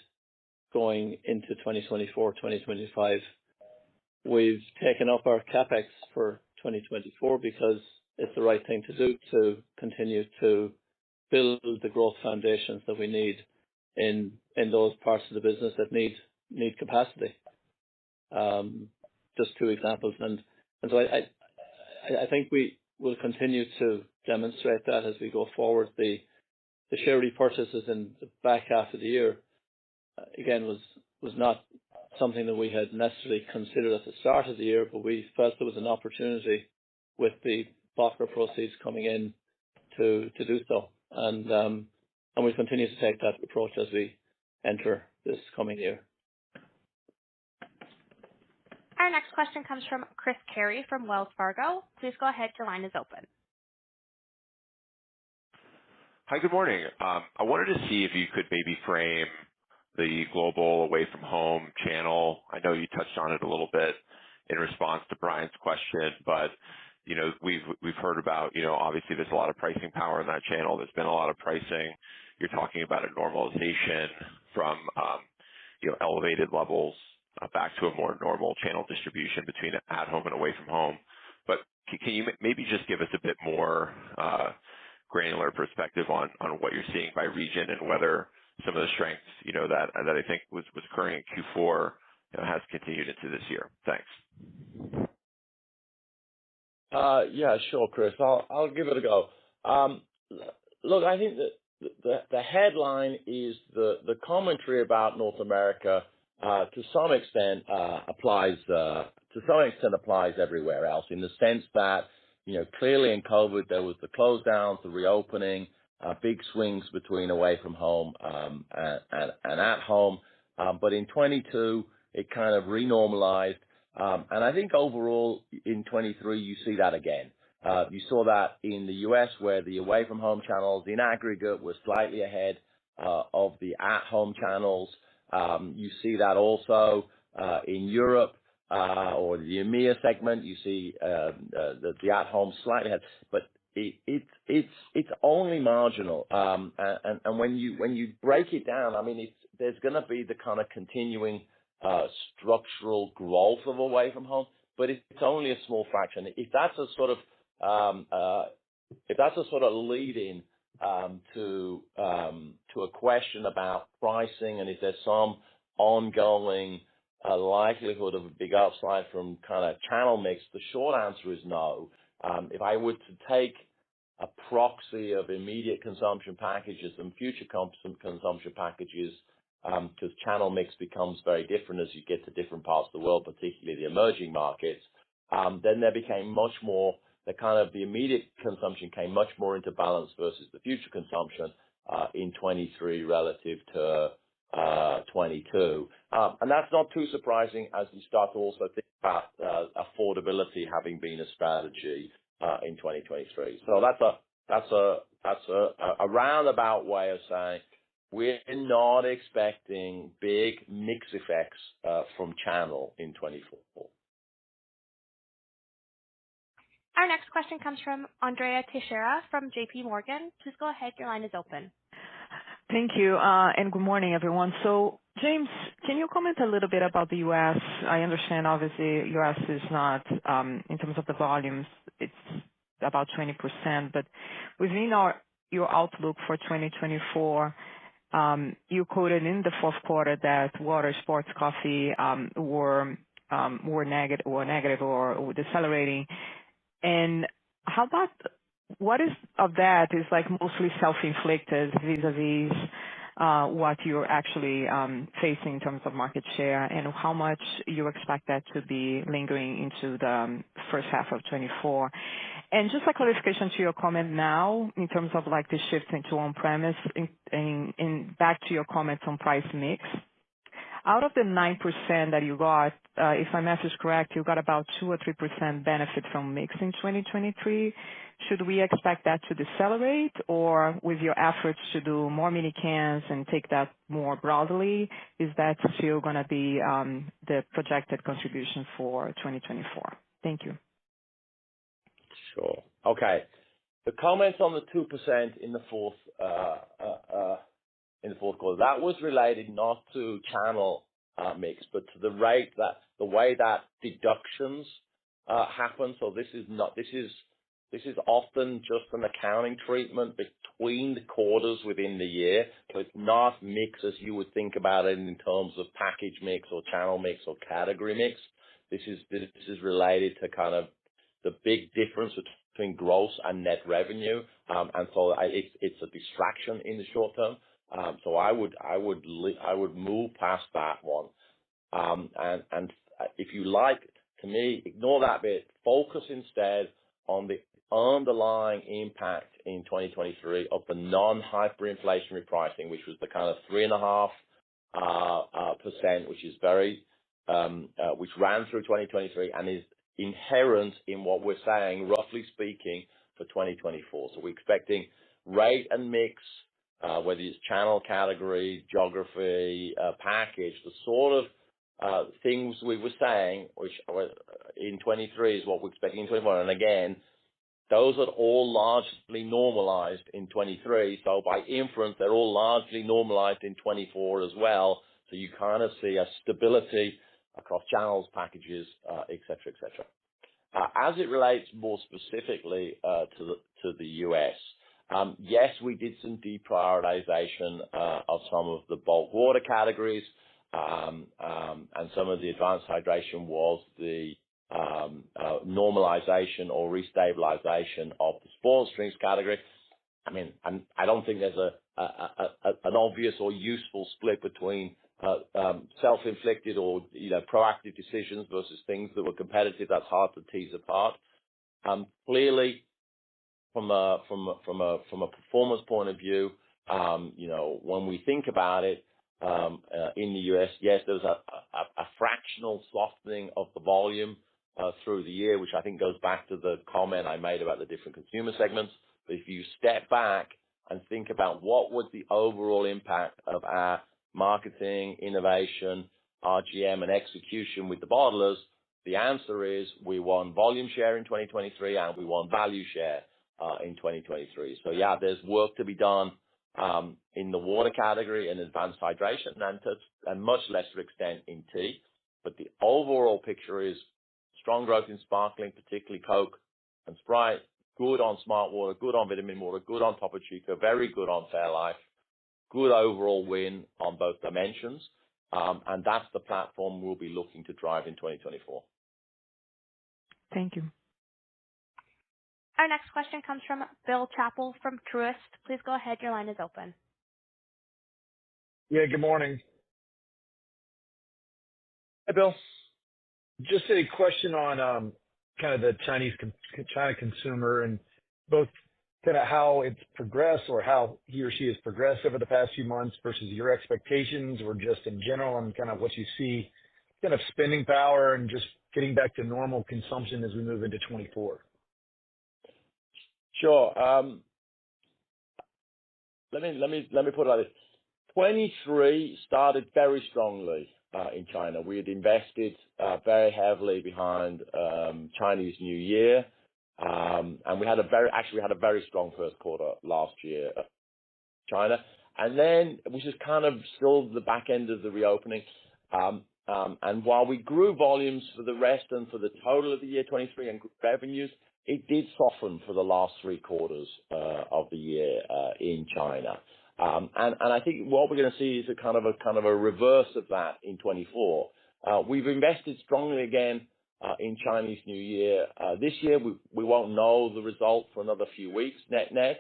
going into 2024, 2025. We've taken up our capex for 2024 because it's the right thing to do to continue to build the growth foundations that we need in those parts of the business that need capacity. Just two examples, and so I think we will continue to demonstrate that as we go forward. The share repurchases in the back half of the year, again, was not something that we had necessarily considered at the start of the year, but we felt there was an opportunity with the Bottler proceeds coming in to do so. And we continue to take that approach as we enter this coming year. Our next question comes from Chris Carey from Wells Fargo. Please go ahead. Your line is open. Hi, good morning. I wanted to see if you could maybe frame the global away from home channel. I know you touched on it a little bit in response to Brian's question, but we've heard about, obviously there's a lot of pricing power in that channel. There's been a lot of pricing. You're talking about a normalization from elevated levels back to a more normal channel distribution between at home and away from home. But can you maybe just give us a bit more granular perspective on what you're seeing by region and whether some of the strengths, that I think was occurring in Q4, has continued into this year? Thanks. Yeah, sure, Chris. I'll give it a go. Look, I think that the headline is the commentary about North America to some extent applies everywhere else, in the sense that clearly in COVID there was the close downs, the reopening, big swings between away from home and at home. But in 22 it kind of renormalized. And I think overall in 23 you see that again. You saw that in the US, where the away from home channels in aggregate were slightly ahead of the at home channels. You see that also in Europe. or the EMEA segment, you see the at-home slightly ahead, but it's only marginal. And when you break it down, I mean, there's going to be the kind of continuing structural growth of away from home, but it's only a small fraction. If that's a sort of lead-in to a question about pricing, and is there some ongoing likelihood of a big upside from kind of channel mix, the short answer is no. If I were to take a proxy of immediate consumption packages and future consumption packages, because channel mix becomes very different as you get to different parts of the world, particularly the emerging markets, then there became much more, the immediate consumption came much more into balance versus the future consumption in 23 relative to 22. And that's not too surprising as we start to also think about affordability having been a strategy in 2023. So that's a roundabout way of saying we're not expecting big mix effects from channel in 24. Our next question comes from Andrea Teixeira from JP Morgan. Please go ahead. Your line is open. Thank you, and good morning, everyone. So, James, can you comment a little bit about the U.S.? I understand, obviously, U.S. is not, in terms of the volumes, it's about 20%, but within your outlook for 2024, you quoted in the fourth quarter that water, sports, coffee were negative or decelerating. And how about what is of that is like mostly self-inflicted vis-a-vis what you're actually facing in terms of market share, and how much you expect that to be lingering into the first half of 24? And just a clarification to your comment now in terms of like the shift into on-premise, in back to your comments on price mix. Out of the 9% that you got, if my math is correct, you got about 2 or 3% benefit from mix in 2023. Should we expect that to decelerate, or with your efforts to do more mini cans and take that more broadly, is that still going to be the projected contribution for 2024? Thank you. Sure. Okay. The comments on the 2% in the fourth quarter, that was related not to channel mix, but to the way that deductions happen. So this is often just an accounting treatment between the quarters within the year. So it's not mix as you would think about it in terms of package mix or channel mix or category mix. This is related to kind of the big difference between gross and net revenue, and so it's a distraction in the short term. So I would move past that one, and if you like, to me, ignore that bit. Focus instead on the underlying impact in 2023 of the non-hyperinflationary pricing, which was the kind of 3.5%, which is which ran through 2023 and is inherent in what we're saying, roughly speaking, for 2024. So we're expecting rate and mix, whether it's channel, category, geography, package, the sort of things we were saying, which in 23 is what we're expecting in 24. And again, those are all largely normalized in 23. So by inference, they're all largely normalized in 24 as well. So you kind of see a stability across channels, packages, et cetera, et cetera. As it relates more specifically to the U.S., yes, we did some deprioritization of some of the bulk water categories, and some of the advanced hydration was the normalization or restabilization of the sports drinks category. I mean, I don't think there's an obvious or useful split between self-inflicted or proactive decisions versus things that were competitive. That's hard to tease apart. Clearly, from a performance point of view, when we think about it, in the U.S., yes, there's a fractional softening of the volume through the year, which I think goes back to the comment I made about the different consumer segments. But if you step back and think about what was the overall impact of our marketing, innovation, RGM, and execution with the bottlers, The answer is we won volume share in 2023 and we won value share in 2023. So yeah, there's work to be done in the water category and advanced hydration and to a much lesser extent in tea. But the overall picture is strong growth in sparkling, particularly Coke and Sprite, good on Smart Water, good on Vitamin Water, good on Topo Chico, very good on Fairlife, good overall win on both dimensions. And that's the platform we'll be looking to drive in 2024. Thank you. Our next question comes from Bill Chappell from Truist. Please go ahead. Your line is open. Yeah, good morning. Hey, Bill. Just a question on kind of the China consumer and both kind of how it's progressed or how he or she has progressed over the past few months versus your expectations, or just in general, and kind of what you see kind of spending power and just getting back to normal consumption as we move into 24. Sure. Let me put it like this. 23 started very strongly in China. We had invested very heavily behind Chinese New Year, and we had a very strong first quarter last year, China, and then which is kind of still the back end of the reopening. And while we grew volumes for the rest and for the total of the year 23 and revenues, it did soften for the last 3 quarters of the year in China. And I think what we're going to see is a kind of a reverse of that in 24. We've invested strongly again in Chinese New Year. This year we won't know the result for another few weeks net.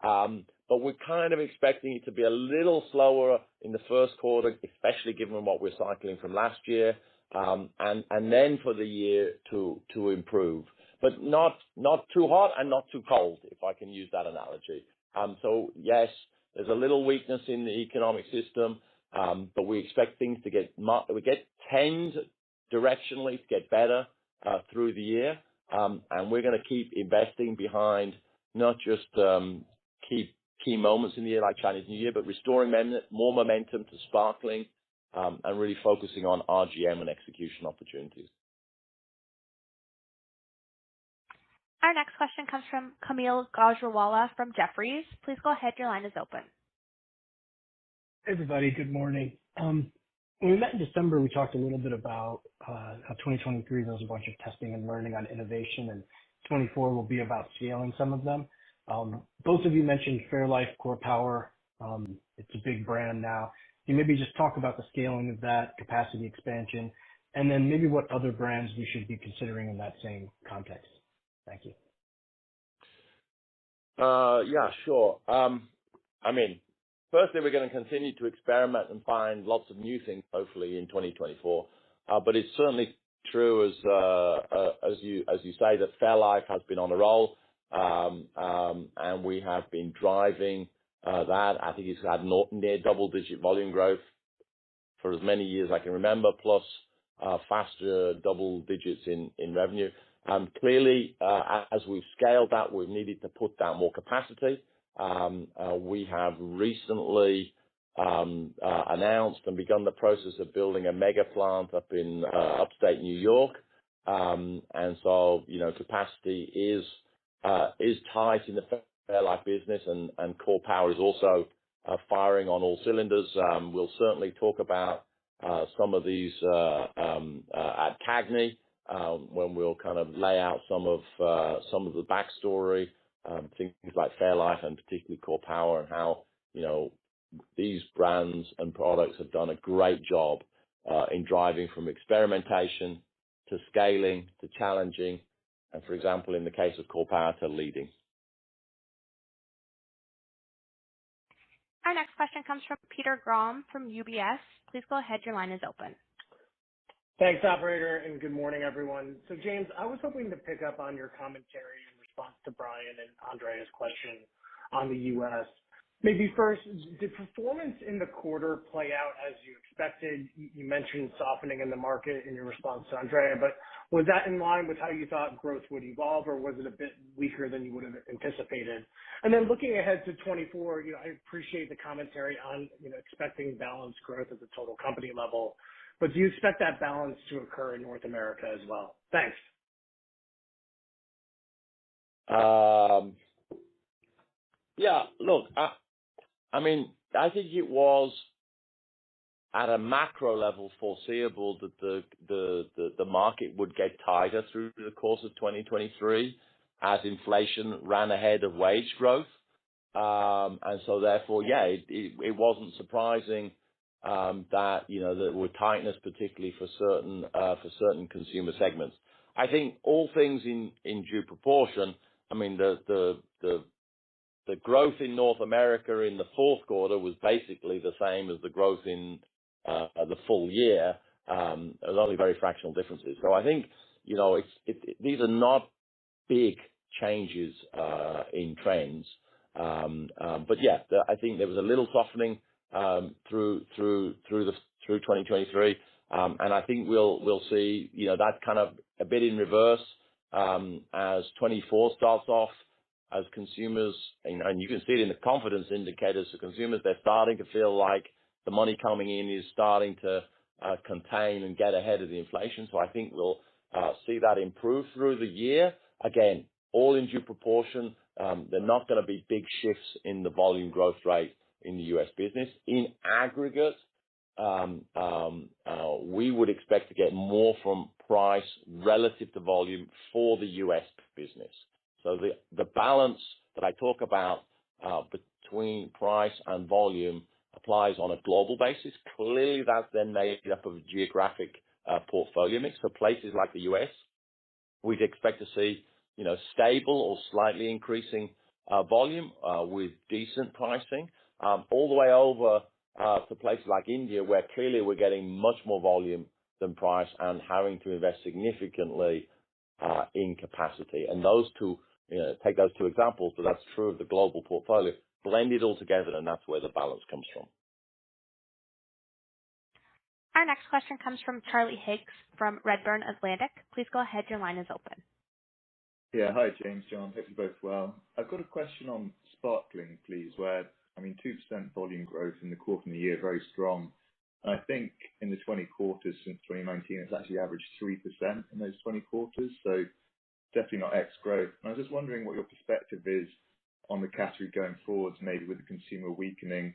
But we're kind of expecting it to be a little slower in the first quarter, especially given what we're cycling from last year, and then for the year to improve, but not too hot and not too cold, if I can use that analogy. So yes, there's a little weakness in the economic system, but we expect things to tend directionally to get better through the year, and we're going to keep investing behind not just key moments in the year like Chinese New Year, but restoring more momentum to sparkling, and really focusing on RGM and execution opportunities. Our next question comes from Kaumil Gajrawala from Jefferies. Please go ahead. Your line is open. Hey, everybody. Good morning. When we met in December, we talked a little bit about how 2023 there was a bunch of testing and learning on innovation, and 24 will be about scaling some of them. Both of you mentioned Fairlife Core Power. It's a big brand now. Can you maybe just talk about the scaling of that, capacity expansion, and then maybe what other brands we should be considering in that same context? Thank you. Yeah, sure. I mean, firstly, we're going to continue to experiment and find lots of new things, hopefully in 2024. But it's certainly true, as you say, that Fairlife has been on a roll, and we have been driving that. I think it's had near double-digit volume growth for as many years I can remember, plus faster double digits in revenue. Clearly, as we've scaled that, we've needed to put down more capacity. We have recently announced and begun the process of building a mega plant up in upstate New York. And so, capacity is tight in the Fairlife business, and Core Power is also firing on all cylinders. We'll certainly talk about some of these at CAGNY, when we'll kind of lay out some of the backstory, things like Fairlife and particularly Core Power, and how these brands and products have done a great job in driving from experimentation to scaling to challenging, and for example, in the case of Core Power, to leading. Our next question comes from Peter Grom from UBS. Please go ahead. Your line is open. Thanks, operator, and good morning, everyone. So, James, I was hoping to pick up on your commentary in response to Brian and Andrea's question on the U.S. Maybe first, did performance in the quarter play out as you expected? You mentioned softening in the market in your response to Andrea, but was that in line with how you thought growth would evolve, or was it a bit weaker than you would have anticipated? And then looking ahead to 24, I appreciate the commentary on, expecting balanced growth at the total company level, but do you expect that balance to occur in North America as well? Thanks. Yeah, look, I mean, I think it was at a macro level foreseeable that the market would get tighter through the course of 2023 as inflation ran ahead of wage growth. And so therefore, yeah, it wasn't surprising that, there were tightness, particularly for certain consumer segments. I think all things in due proportion. I mean, the growth in North America in the fourth quarter was basically the same as the growth in the full year. There was only very fractional differences. So I think, these are not big changes in trends. But yeah, I think there was a little softening through 2023. And I think we'll see, that kind of a bit in reverse as 24 starts off, as consumers, and you can see it in the confidence indicators for consumers, they're starting to feel like the money coming in is starting to contain and get ahead of the inflation. So I think we'll see that improve through the year. Again, all in due proportion. They're not going to be big shifts in the volume growth rate in the U.S. business. In aggregate, we would expect to get more from price relative to volume for the U.S. business. So the balance that I talk about between price and volume applies on a global basis. Clearly, that's then made up of a geographic portfolio mix. So places like the U.S., we'd expect to see, stable or slightly increasing volume with decent pricing, all the way over to places like India, where clearly we're getting much more volume than price and having to invest significantly in capacity. And those two, take those two examples, but that's true of the global portfolio. Blend it all together, and that's where the balance comes from. Our next question comes from Charlie Higgs from Redburn Atlantic. Please go ahead. Your line is open. Yeah. Hi, James, John. Hope you're both well. I've got a question on sparkling, please, where, 2% volume growth in the quarter and the year, very strong. And I think in the 20 quarters since 2019, it's actually averaged 3% in those 20 quarters. So definitely not X growth. And I was just wondering what your perspective is on the category going forwards, maybe with the consumer weakening.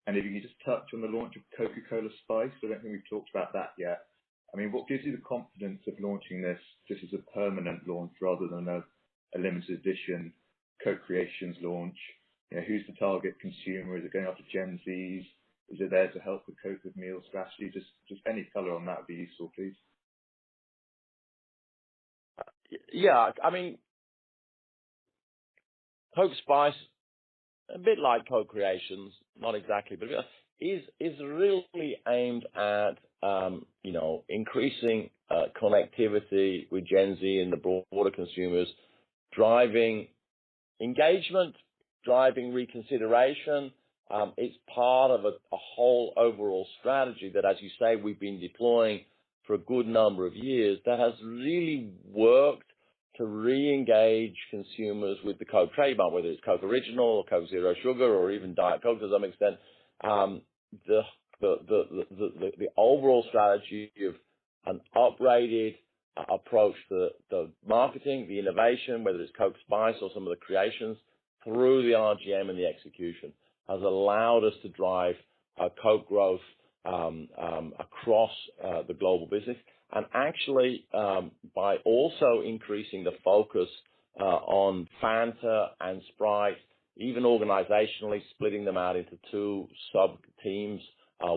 And if you could just touch on the launch of Coca-Cola Spice. I don't think we've talked about that yet. What gives you the confidence of launching this just as a permanent launch rather than a limited edition Coke Creations launch? Who's the target consumer? Is it going after Gen Zs? Is it there to help with cope with meal strategy? Just any color on that would be useful, please. Yeah, Coke Spice, a bit like Coke Creations, not exactly, but is really aimed at increasing connectivity with Gen Z and the broader consumers, driving engagement, driving reconsideration. It's part of a whole overall strategy that, as you say, we've been deploying for a good number of years that has really worked to re-engage consumers with the Coke trademark, whether it's Coke Original or Coke Zero Sugar or even Diet Coke to some extent. The overall strategy of an uprated approach to the marketing, the innovation, whether it's Coke Spice or some of the creations, through the RGM and the execution, has allowed us to drive Coke growth across the global business. And actually, by also increasing the focus on Fanta and Sprite, even organizationally splitting them out into two sub-teams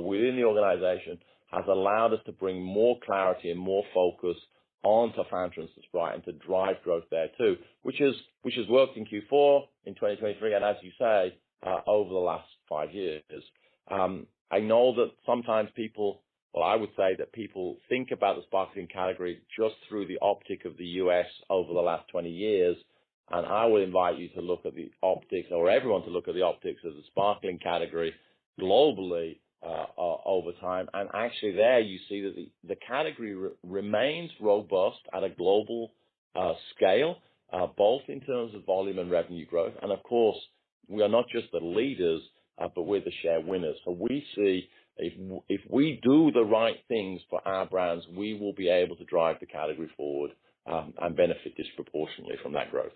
within the organization, has allowed us to bring more clarity and more focus onto Fanta and Sprite and to drive growth there too, which has worked in Q4 in 2023, and as you say, over the last 5 years. I know that sometimes I would say that people think about the sparkling category just through the optic of the US over the last 20 years. And I would invite you to look at the optics, or everyone to look at the optics of the sparkling category globally over time. And actually there you see that the category remains robust at a global scale, both in terms of volume and revenue growth. And of course, we are not just the leaders, but we're the share winners. So we see if we do the right things for our brands, we will be able to drive the category forward and benefit disproportionately from that growth.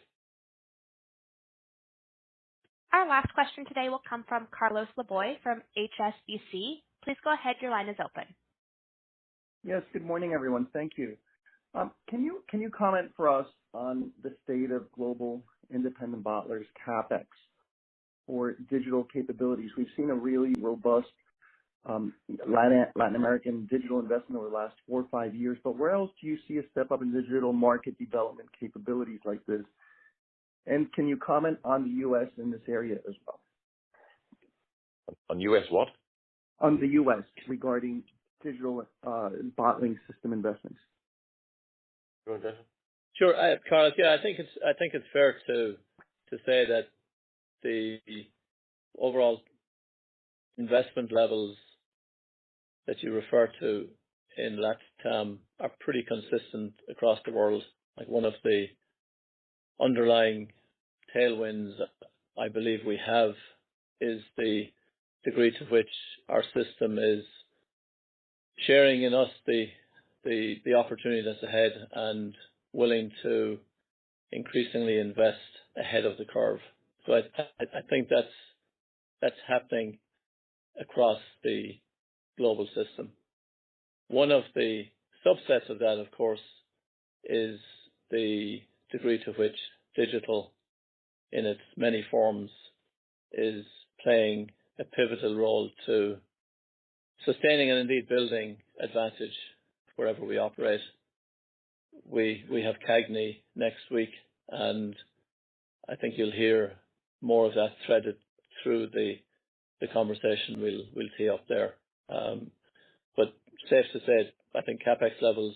Our last question today will come from Carlos Laboy from HSBC. Please go ahead. Your line is open. Yes, good morning, everyone. Thank you. Can you comment for us on the state of global independent bottlers' CapEx for digital capabilities? We've seen a really robust Latin American digital investment over the last 4 or 5 years, but where else do you see a step up in digital market development capabilities like this? And can you comment on the U.S. in this area as well? On U.S. what? On the U.S. regarding digital bottling system investments. Sure, Carlos. Yeah, I think it's fair to say that the overall investment levels that you refer to in LATAM are pretty consistent across the world. Like one of the underlying tailwinds I believe we have is the degree to which our system is sharing in us the opportunity that's ahead and willing to increasingly invest ahead of the curve. So I think that's happening across the global system. One of the subsets of that, of course, is the degree to which digital in its many forms is playing a pivotal role to sustaining and indeed building advantage wherever we operate. We have CAGNY next week, and I think you'll hear more of that threaded through the conversation we'll tee up there. But safe to say, I think CapEx levels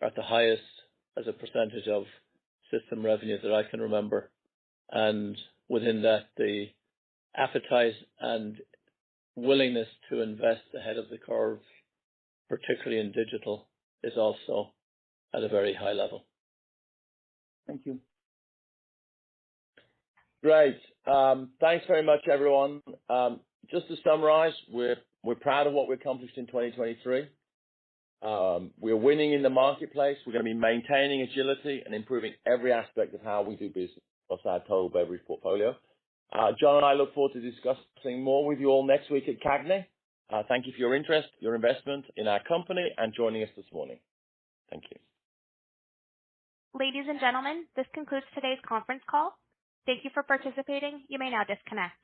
are at the highest as a percentage of system revenue that I can remember. And within that, the appetite and willingness to invest ahead of the curve, particularly in digital, is also at a very high level. Thank you. Great. Thanks very much, everyone. Just to summarize, we're proud of what we accomplished in 2023. We're winning in the marketplace. We're going to be maintaining agility and improving every aspect of how we do business across our total beverage portfolio. John and I look forward to discussing more with you all next week at CAGNY. Thank you for your interest, your investment in our company, and joining us this morning. Thank you. Ladies and gentlemen, this concludes today's conference call. Thank you for participating. You may now disconnect.